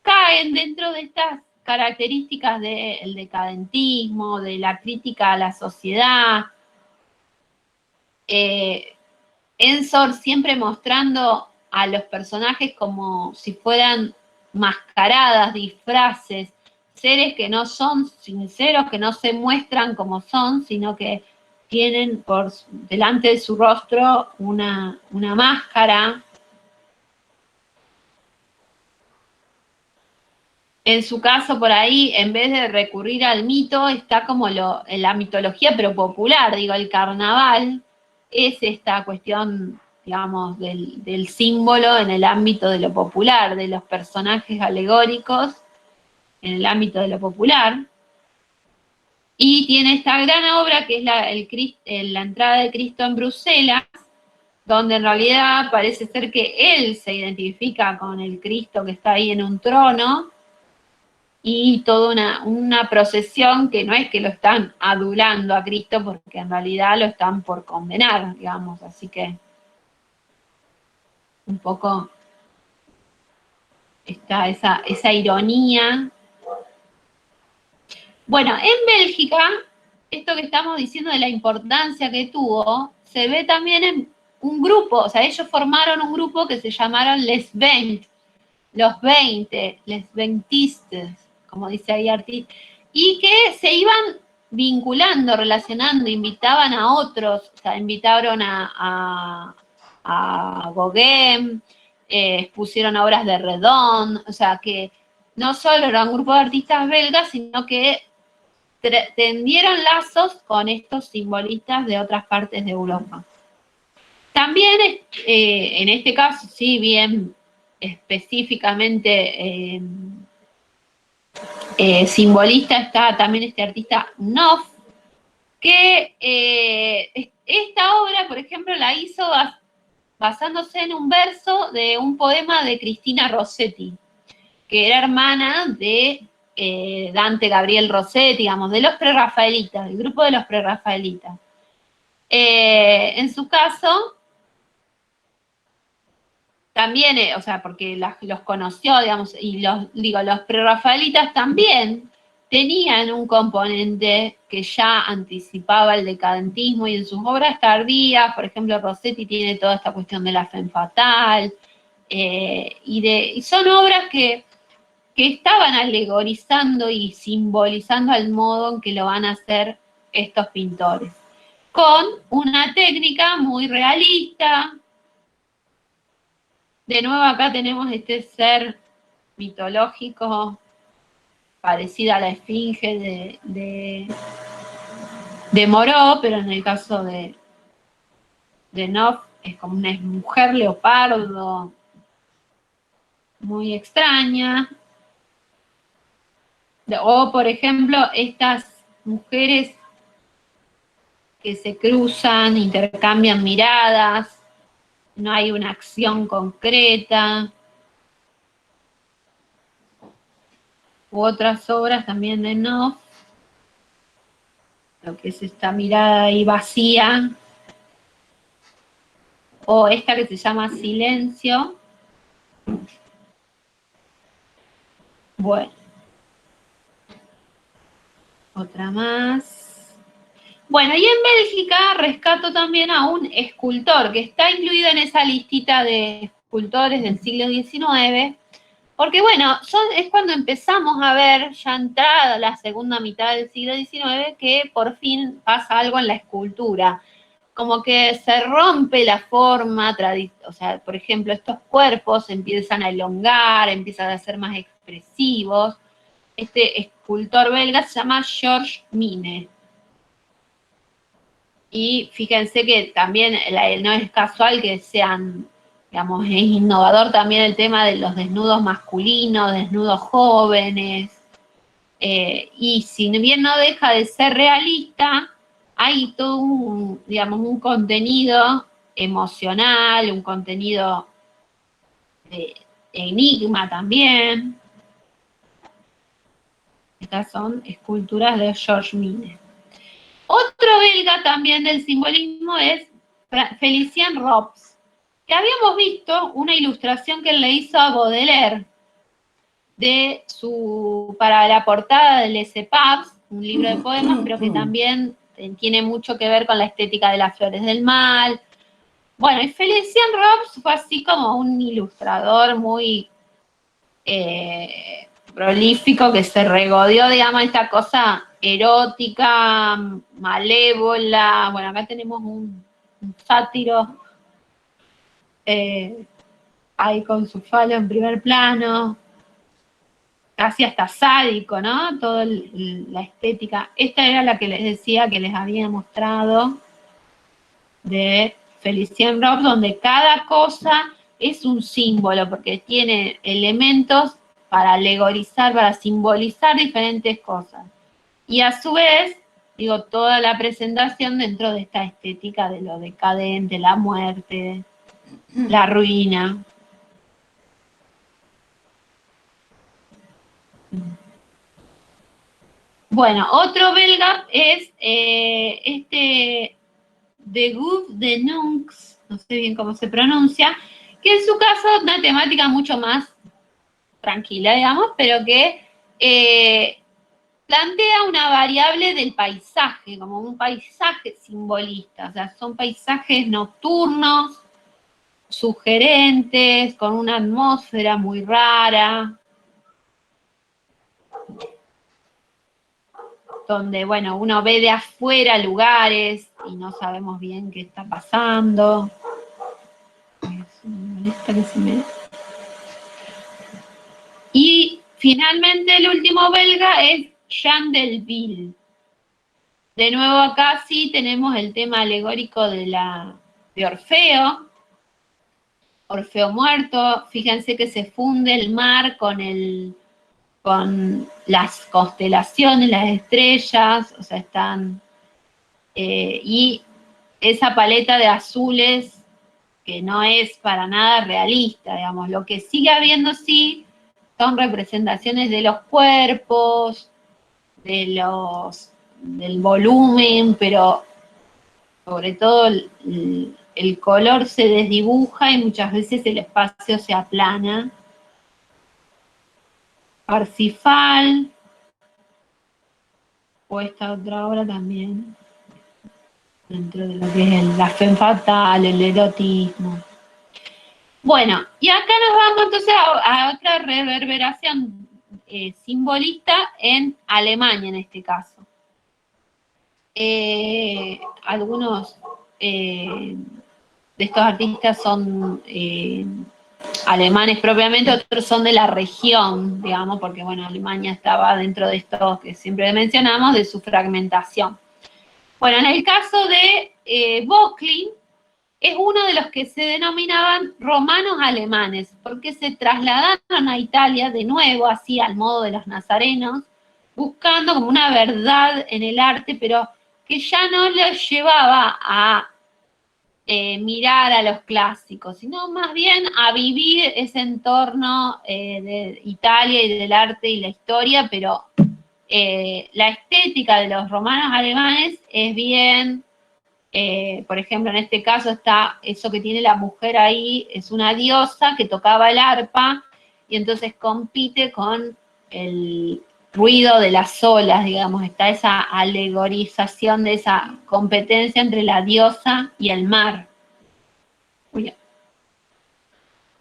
caen dentro de estas características del decadentismo, de la crítica a la sociedad. Ensor siempre mostrando a los personajes como si fueran mascaradas, disfraces, seres que no son sinceros, que no se muestran como son, sino que tienen por delante de su rostro una máscara. En su caso, por ahí, en vez de recurrir al mito, está como la mitología, pero popular, digo, el carnaval, es esta cuestión, digamos, del símbolo en el ámbito de lo popular, de los personajes alegóricos en el ámbito de lo popular. Y tiene esta gran obra que es la entrada de Cristo en Bruselas, donde en realidad parece ser que él se identifica con el Cristo que está ahí en un trono, y toda una procesión que no es que lo están adulando a Cristo, porque en realidad lo están por condenar, digamos, así que un poco está esa ironía. Bueno, en Bélgica, esto que estamos diciendo de la importancia que tuvo, se ve también en un grupo, o sea, ellos formaron un grupo que se llamaron Les 20, los 20, Les Ventistes, como dice ahí Artis, y que se iban vinculando, relacionando, invitaban a otros, o sea, invitaron a Gauguin, pusieron obras de Redon, o sea, que no solo era un grupo de artistas belgas, sino que tendieron lazos con estos simbolistas de otras partes de Europa. También, en este caso, sí, bien específicamente simbolista, está también este artista Knopf, que esta obra, por ejemplo, la hizo basándose en un verso de un poema de Cristina Rossetti, que era hermana de Dante Gabriel Rossetti, digamos, de los prerrafaelitas, del grupo de los prerrafaelitas. En su caso, también, o sea, porque los conoció, digamos, y los prerrafaelitas también tenían un componente que ya anticipaba el decadentismo, y en sus obras tardías, por ejemplo, Rossetti tiene toda esta cuestión de la femme fatale, y son obras que estaban alegorizando y simbolizando al modo en que lo van a hacer estos pintores, con una técnica muy realista. De nuevo acá tenemos este ser mitológico parecido a la esfinge de Moreau, pero en el caso de Knopf es como una mujer leopardo muy extraña. O, por ejemplo, estas mujeres que se cruzan, intercambian miradas, no hay una acción concreta. U otras obras también de Knopf, lo que es esta mirada ahí vacía, o esta que se llama Silencio. Bueno, otra más. Bueno, y en Bélgica rescato también a un escultor que está incluido en esa listita de escultores del siglo XIX, porque bueno, es cuando empezamos a ver, ya entrada la segunda mitad del siglo XIX, que por fin pasa algo en la escultura. Como que se rompe la forma, o sea, por ejemplo, estos cuerpos empiezan a elongar, empiezan a ser más expresivos. Este escultor belga se llama Georges Mine. Y fíjense que también no es casual que sean, digamos, es innovador también el tema de los desnudos masculinos, desnudos jóvenes, y si bien no deja de ser realista, hay todo digamos, un contenido emocional, un contenido de enigma también. Estas son esculturas de Georges Mine. Otro belga también del simbolismo es Félicien Rops, que habíamos visto una ilustración que él le hizo a Baudelaire para la portada de Les Épars, un libro de poemas, pero que también tiene mucho que ver con la estética de las flores del mal. Bueno, y Félicien Rops fue así como un ilustrador muy prolífico, que se regodeó, digamos, esta cosa erótica, malévola. Bueno, acá tenemos un sátiro ahí con su falo en primer plano, casi hasta sádico, ¿no? Toda la estética. Esta era la que les decía que les había mostrado. de Felicien Roth, donde cada cosa es un símbolo, porque tiene elementos para alegorizar, para simbolizar diferentes cosas. Y a su vez, digo, toda la presentación dentro de esta estética de lo decadente, la muerte, la ruina. Bueno, otro belga es de Gouff de Nunx, no sé bien cómo se pronuncia, que en su caso una temática mucho más tranquila, digamos, pero que plantea una variable del paisaje, como un paisaje simbolista, o sea, son paisajes nocturnos, sugerentes, con una atmósfera muy rara, donde, bueno, uno ve de afuera lugares y no sabemos bien qué está pasando. Y finalmente el último belga es Jean Delville. De nuevo acá sí tenemos el tema alegórico de Orfeo, Orfeo muerto. Fíjense que se funde el mar con las constelaciones, las estrellas, o sea, están... y esa paleta de azules que no es para nada realista, digamos. Lo que sigue habiendo sí son representaciones de los cuerpos, del volumen, pero sobre todo el color se desdibuja y muchas veces el espacio se aplana. Parsifal, o esta otra obra también, dentro de lo que es la femme fatale, el erotismo. Bueno, y acá nos vamos entonces a otra reverberación simbolista en Alemania en este caso. Algunos de estos artistas son alemanes propiamente, otros son de la región, digamos, porque bueno, Alemania estaba dentro de esto que siempre mencionamos, de su fragmentación. Bueno, en el caso de Böcklin, es uno de los que se denominaban romanos alemanes, porque se trasladaron a Italia de nuevo, así al modo de los nazarenos, buscando como una verdad en el arte, pero que ya no los llevaba a mirar a los clásicos, sino más bien a vivir ese entorno de Italia y del arte y la historia, pero la estética de los romanos alemanes es bien... por ejemplo, en este caso está eso que tiene la mujer ahí, es una diosa que tocaba el arpa y entonces compite con el ruido de las olas, digamos, está esa alegorización de esa competencia entre la diosa y el mar.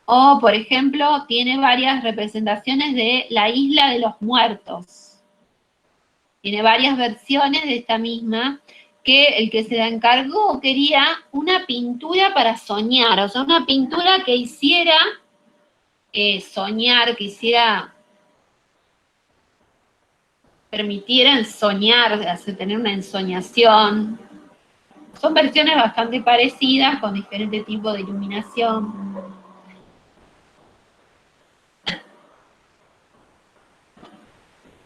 O, por ejemplo, tiene varias representaciones de la isla de los muertos. Tiene varias versiones de esta misma, que el que se la encargó quería una pintura para soñar, o sea, una pintura que hiciera soñar, que hiciera, permitiera soñar, tener una ensoñación. Son versiones bastante parecidas, con diferentes tipos de iluminación.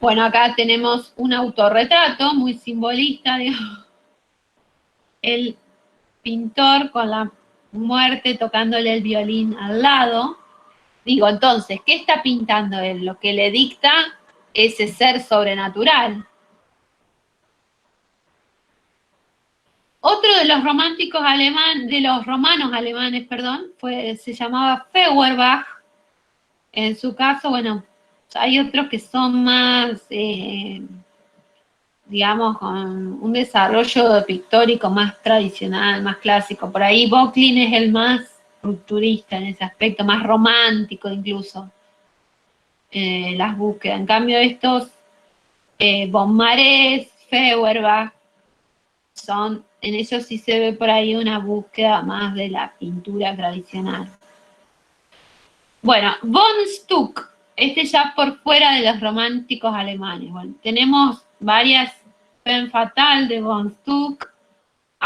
Bueno, acá tenemos un autorretrato muy simbolista, digamos. El pintor con la muerte tocándole el violín al lado. Digo, entonces, ¿qué está pintando él? Lo que le dicta ese ser sobrenatural. Otro de los románticos alemanes, de los romanos alemanes, perdón, se llamaba Feuerbach. En su caso, bueno, hay otros que son más, digamos, con un desarrollo pictórico más tradicional, más clásico. Por ahí Böcklin es el más rupturista en ese aspecto, más romántico incluso, las búsquedas. En cambio estos, Beaumarchais, Feuerbach, en eso sí se ve por ahí una búsqueda más de la pintura tradicional. Bueno, von Stuck, ya por fuera de los románticos alemanes. Bueno, tenemos varias femme fatale de von Stuck,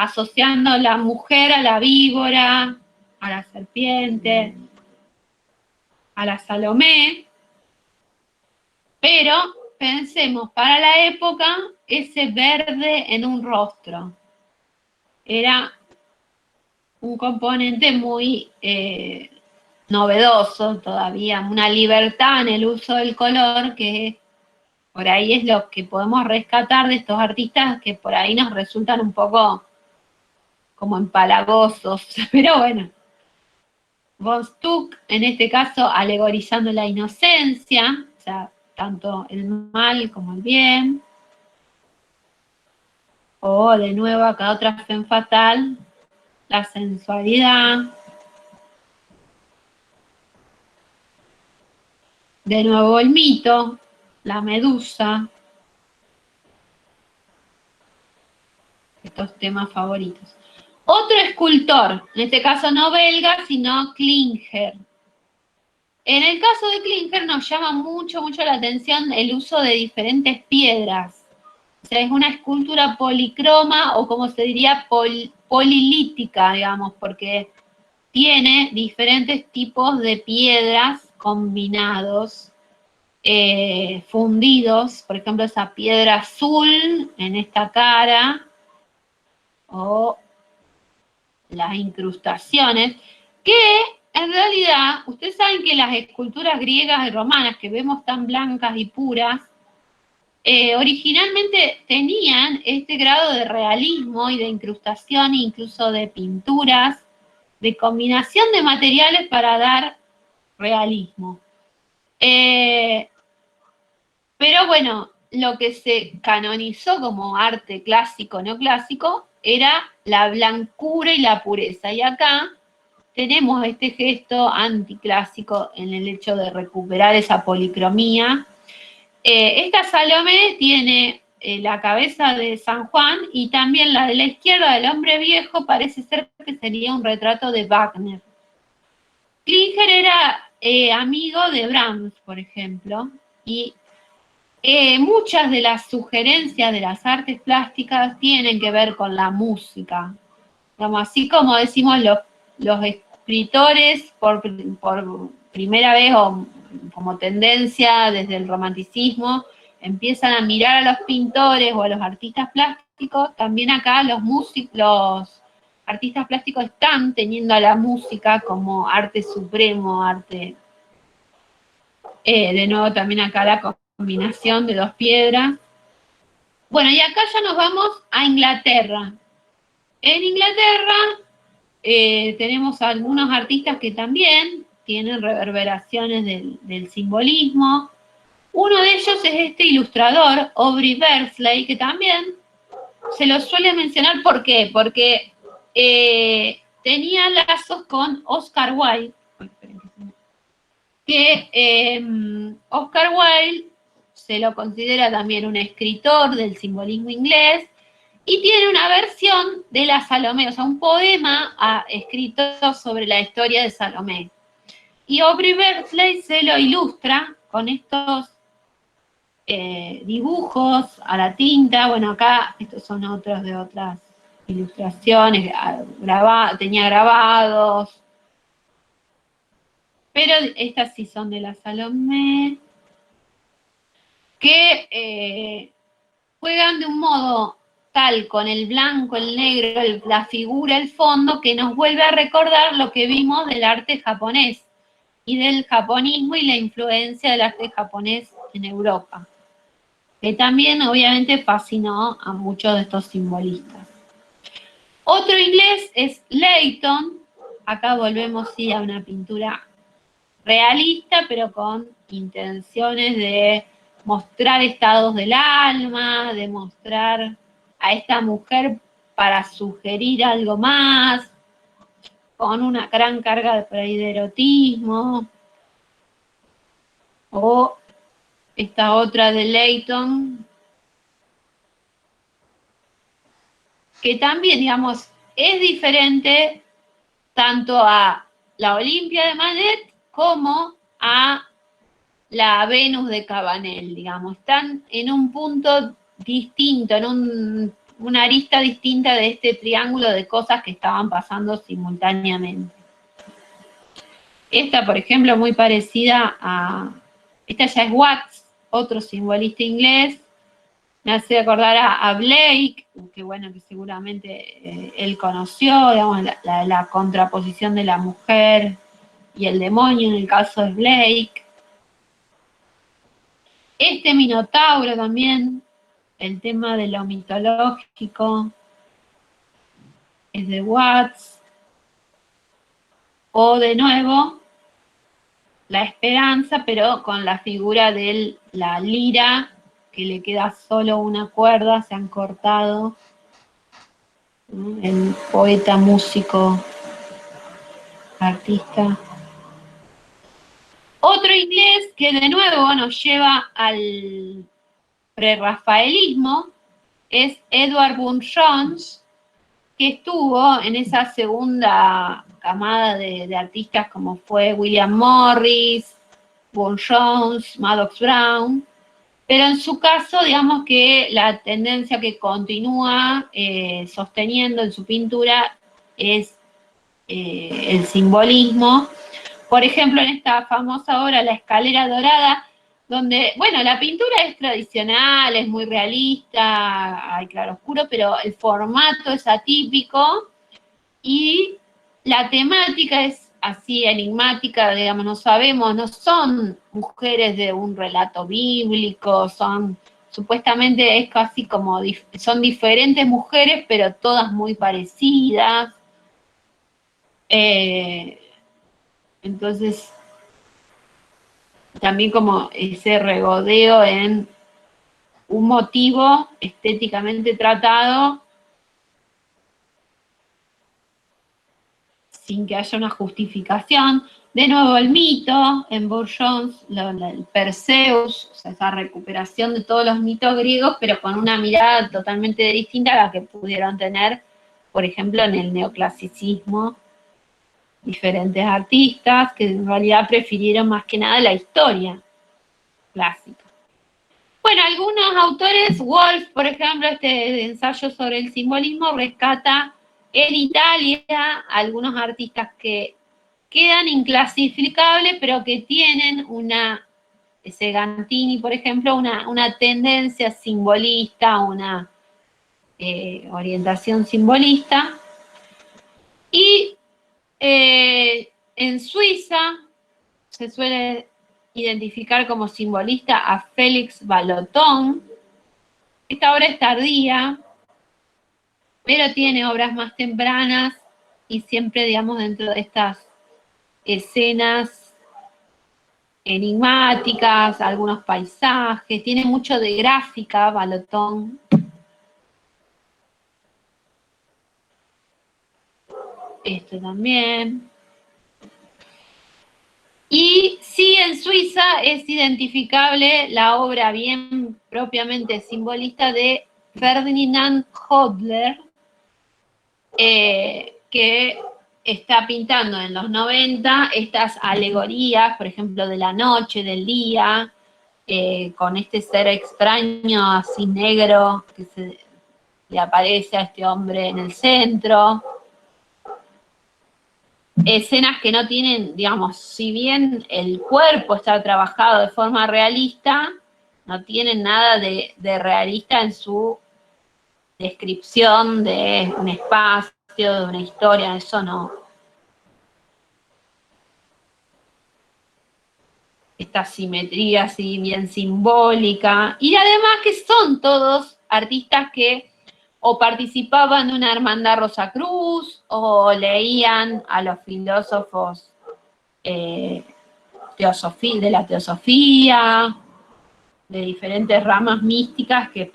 asociando a la mujer a la víbora, a la serpiente, a la Salomé, pero pensemos, para la época, ese verde en un rostro era un componente muy novedoso todavía, una libertad en el uso del color que por ahí es lo que podemos rescatar de estos artistas que por ahí nos resultan un poco como empalagosos, pero bueno. Von Stuck, en este caso, alegorizando la inocencia, o sea, tanto el mal como el bien. O de nuevo acá otra femme fatal, la sensualidad. De nuevo el mito, la medusa. Estos temas favoritos. Otro escultor, en este caso no belga, sino Klinger. En el caso de Klinger nos llama mucho la atención el uso de diferentes piedras. O sea, es una escultura policroma o como se diría polilítica, digamos, porque tiene diferentes tipos de piedras combinados, fundidos. Por ejemplo, esa piedra azul en esta cara, o las incrustaciones, que en realidad, ustedes saben que las esculturas griegas y romanas que vemos tan blancas y puras, originalmente tenían este grado de realismo y de incrustación, incluso de pinturas, de combinación de materiales para dar realismo. Pero bueno, lo que se canonizó como arte clásico, neoclásico, era la blancura y la pureza. Y acá tenemos este gesto anticlásico en el hecho de recuperar esa policromía. Esta Salomé tiene la cabeza de San Juan y también la de la izquierda del hombre viejo parece ser que sería un retrato de Wagner. Klinger era amigo de Brahms, por ejemplo, y muchas de las sugerencias de las artes plásticas tienen que ver con la música. Digamos, así como decimos los escritores por primera vez o como tendencia desde el romanticismo, empiezan a mirar a los pintores o a los artistas plásticos, también acá los artistas plásticos están teniendo a la música como arte supremo, arte, de nuevo también acá la combinación de dos piedras. Bueno, y acá ya nos vamos a Inglaterra. En Inglaterra tenemos algunos artistas que también tienen reverberaciones del simbolismo. Uno de ellos es este ilustrador, Aubrey Beardsley, que también se lo suele mencionar. ¿Por qué? Porque tenía lazos con Oscar Wilde, que Oscar Wilde se lo considera también un escritor del simbolismo inglés, y tiene una versión de la Salomé, o sea, un poema escrito sobre la historia de Salomé. Y Aubrey Beardsley se lo ilustra con estos dibujos a la tinta. Bueno, acá estos son otros de otras ilustraciones, tenía grabados, pero estas sí son de la Salomé, que juegan de un modo tal con el blanco, el negro, la figura, el fondo, que nos vuelve a recordar lo que vimos del arte japonés y del japonismo y la influencia del arte japonés en Europa, que también obviamente fascinó a muchos de estos simbolistas. Otro inglés es Leighton. Acá volvemos sí a una pintura realista, pero con intenciones de mostrar estados del alma, de mostrar a esta mujer para sugerir algo más, con una gran carga de erotismo. O esta otra de Leighton, que también, digamos, es diferente tanto a la Olimpia de Manet como a la Venus de Cabanel, digamos. Están en un punto distinto, en un una arista distinta de este triángulo de cosas que estaban pasando simultáneamente. Esta, por ejemplo, muy parecida a... Esta ya es Watts, otro simbolista inglés. Me hace acordar a Blake, que bueno, que seguramente él conoció, digamos, la contraposición de la mujer y el demonio en el caso de Blake. Este Minotauro también, el tema de lo mitológico, es de Watts. O de nuevo, la esperanza, pero con la figura de la lira, que le queda solo una cuerda, se han cortado. El poeta, músico, artista. Otro inglés que de nuevo nos lleva al prerrafaelismo es Edward Burne-Jones, que estuvo en esa segunda camada de artistas como fue William Morris, Burne-Jones, Maddox Brown, pero en su caso, digamos que la tendencia que continúa sosteniendo en su pintura es el simbolismo. Por ejemplo, en esta famosa obra, La Escalera Dorada, donde, bueno, la pintura es tradicional, es muy realista, hay claroscuro, pero el formato es atípico y la temática es así enigmática, digamos, no sabemos, no son mujeres de un relato bíblico, son, supuestamente es casi como, son diferentes mujeres, pero todas muy parecidas. Entonces, también como ese regodeo en un motivo estéticamente tratado sin que haya una justificación. De nuevo el mito en Burne-Jones, el Perseus, o sea, esa recuperación de todos los mitos griegos, pero con una mirada totalmente distinta a la que pudieron tener, por ejemplo, en el neoclasicismo, diferentes artistas que en realidad prefirieron más que nada la historia clásica. Bueno, algunos autores, Wolf, por ejemplo, este ensayo sobre el simbolismo, rescata en Italia algunos artistas que quedan inclasificables, pero que tienen Segantini, por ejemplo, una tendencia simbolista, una orientación simbolista. Y en Suiza se suele identificar como simbolista a Félix Vallotton. Esta obra es tardía, pero tiene obras más tempranas y siempre, digamos, dentro de estas escenas enigmáticas, algunos paisajes, tiene mucho de gráfica, Vallotton. Este también. Y sí, en Suiza es identificable la obra bien propiamente simbolista de Ferdinand Hodler, que está pintando en los 90 estas alegorías, por ejemplo, de la noche, del día, con este ser extraño, así negro, que le aparece a este hombre en el centro. Escenas que no tienen, digamos, si bien el cuerpo está trabajado de forma realista, no tienen nada de realista en su descripción de un espacio, de una historia, eso no. Esta simetría así bien simbólica, y además que son todos artistas que o participaban de una hermandad Rosacruz, o leían a los filósofos de la teosofía, de diferentes ramas místicas que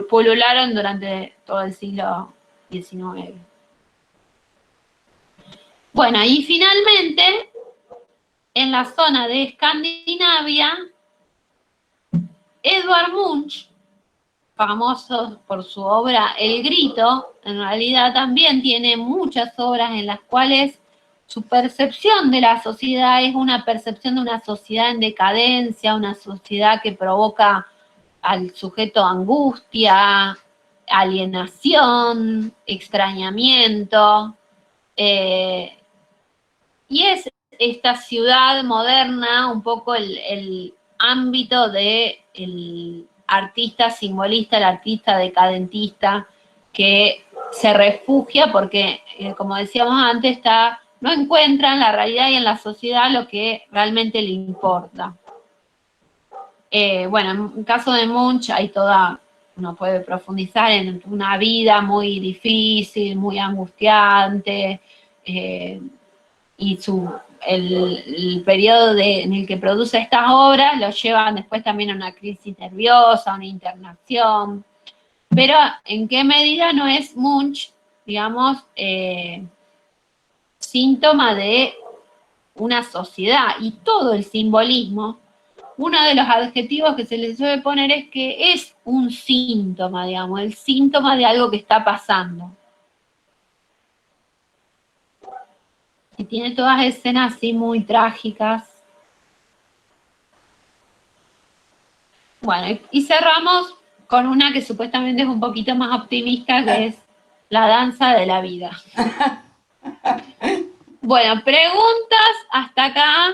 pulularon durante todo el siglo XIX. Bueno, y finalmente, en la zona de Escandinavia, Edvard Munch, famoso por su obra El Grito, en realidad también tiene muchas obras en las cuales su percepción de la sociedad es una percepción de una sociedad en decadencia, una sociedad que provoca al sujeto angustia, alienación, extrañamiento, y es esta ciudad moderna, un poco el ámbito del artista simbolista, el artista decadentista, que se refugia porque, como decíamos antes, no encuentra en la realidad y en la sociedad lo que realmente le importa. Bueno, en el caso de Munch hay uno puede profundizar en una vida muy difícil, muy angustiante, y el periodo en el que produce estas obras lo llevan después también a una crisis nerviosa, a una internación. Pero en qué medida no es Munch, digamos, síntoma de una sociedad, y todo el simbolismo, uno de los adjetivos que se le suele poner es que es un síntoma, digamos, el síntoma de algo que está pasando. Y tiene todas escenas así muy trágicas. Bueno, y cerramos con una que supuestamente es un poquito más optimista, que es La danza de la vida. Bueno, preguntas hasta acá.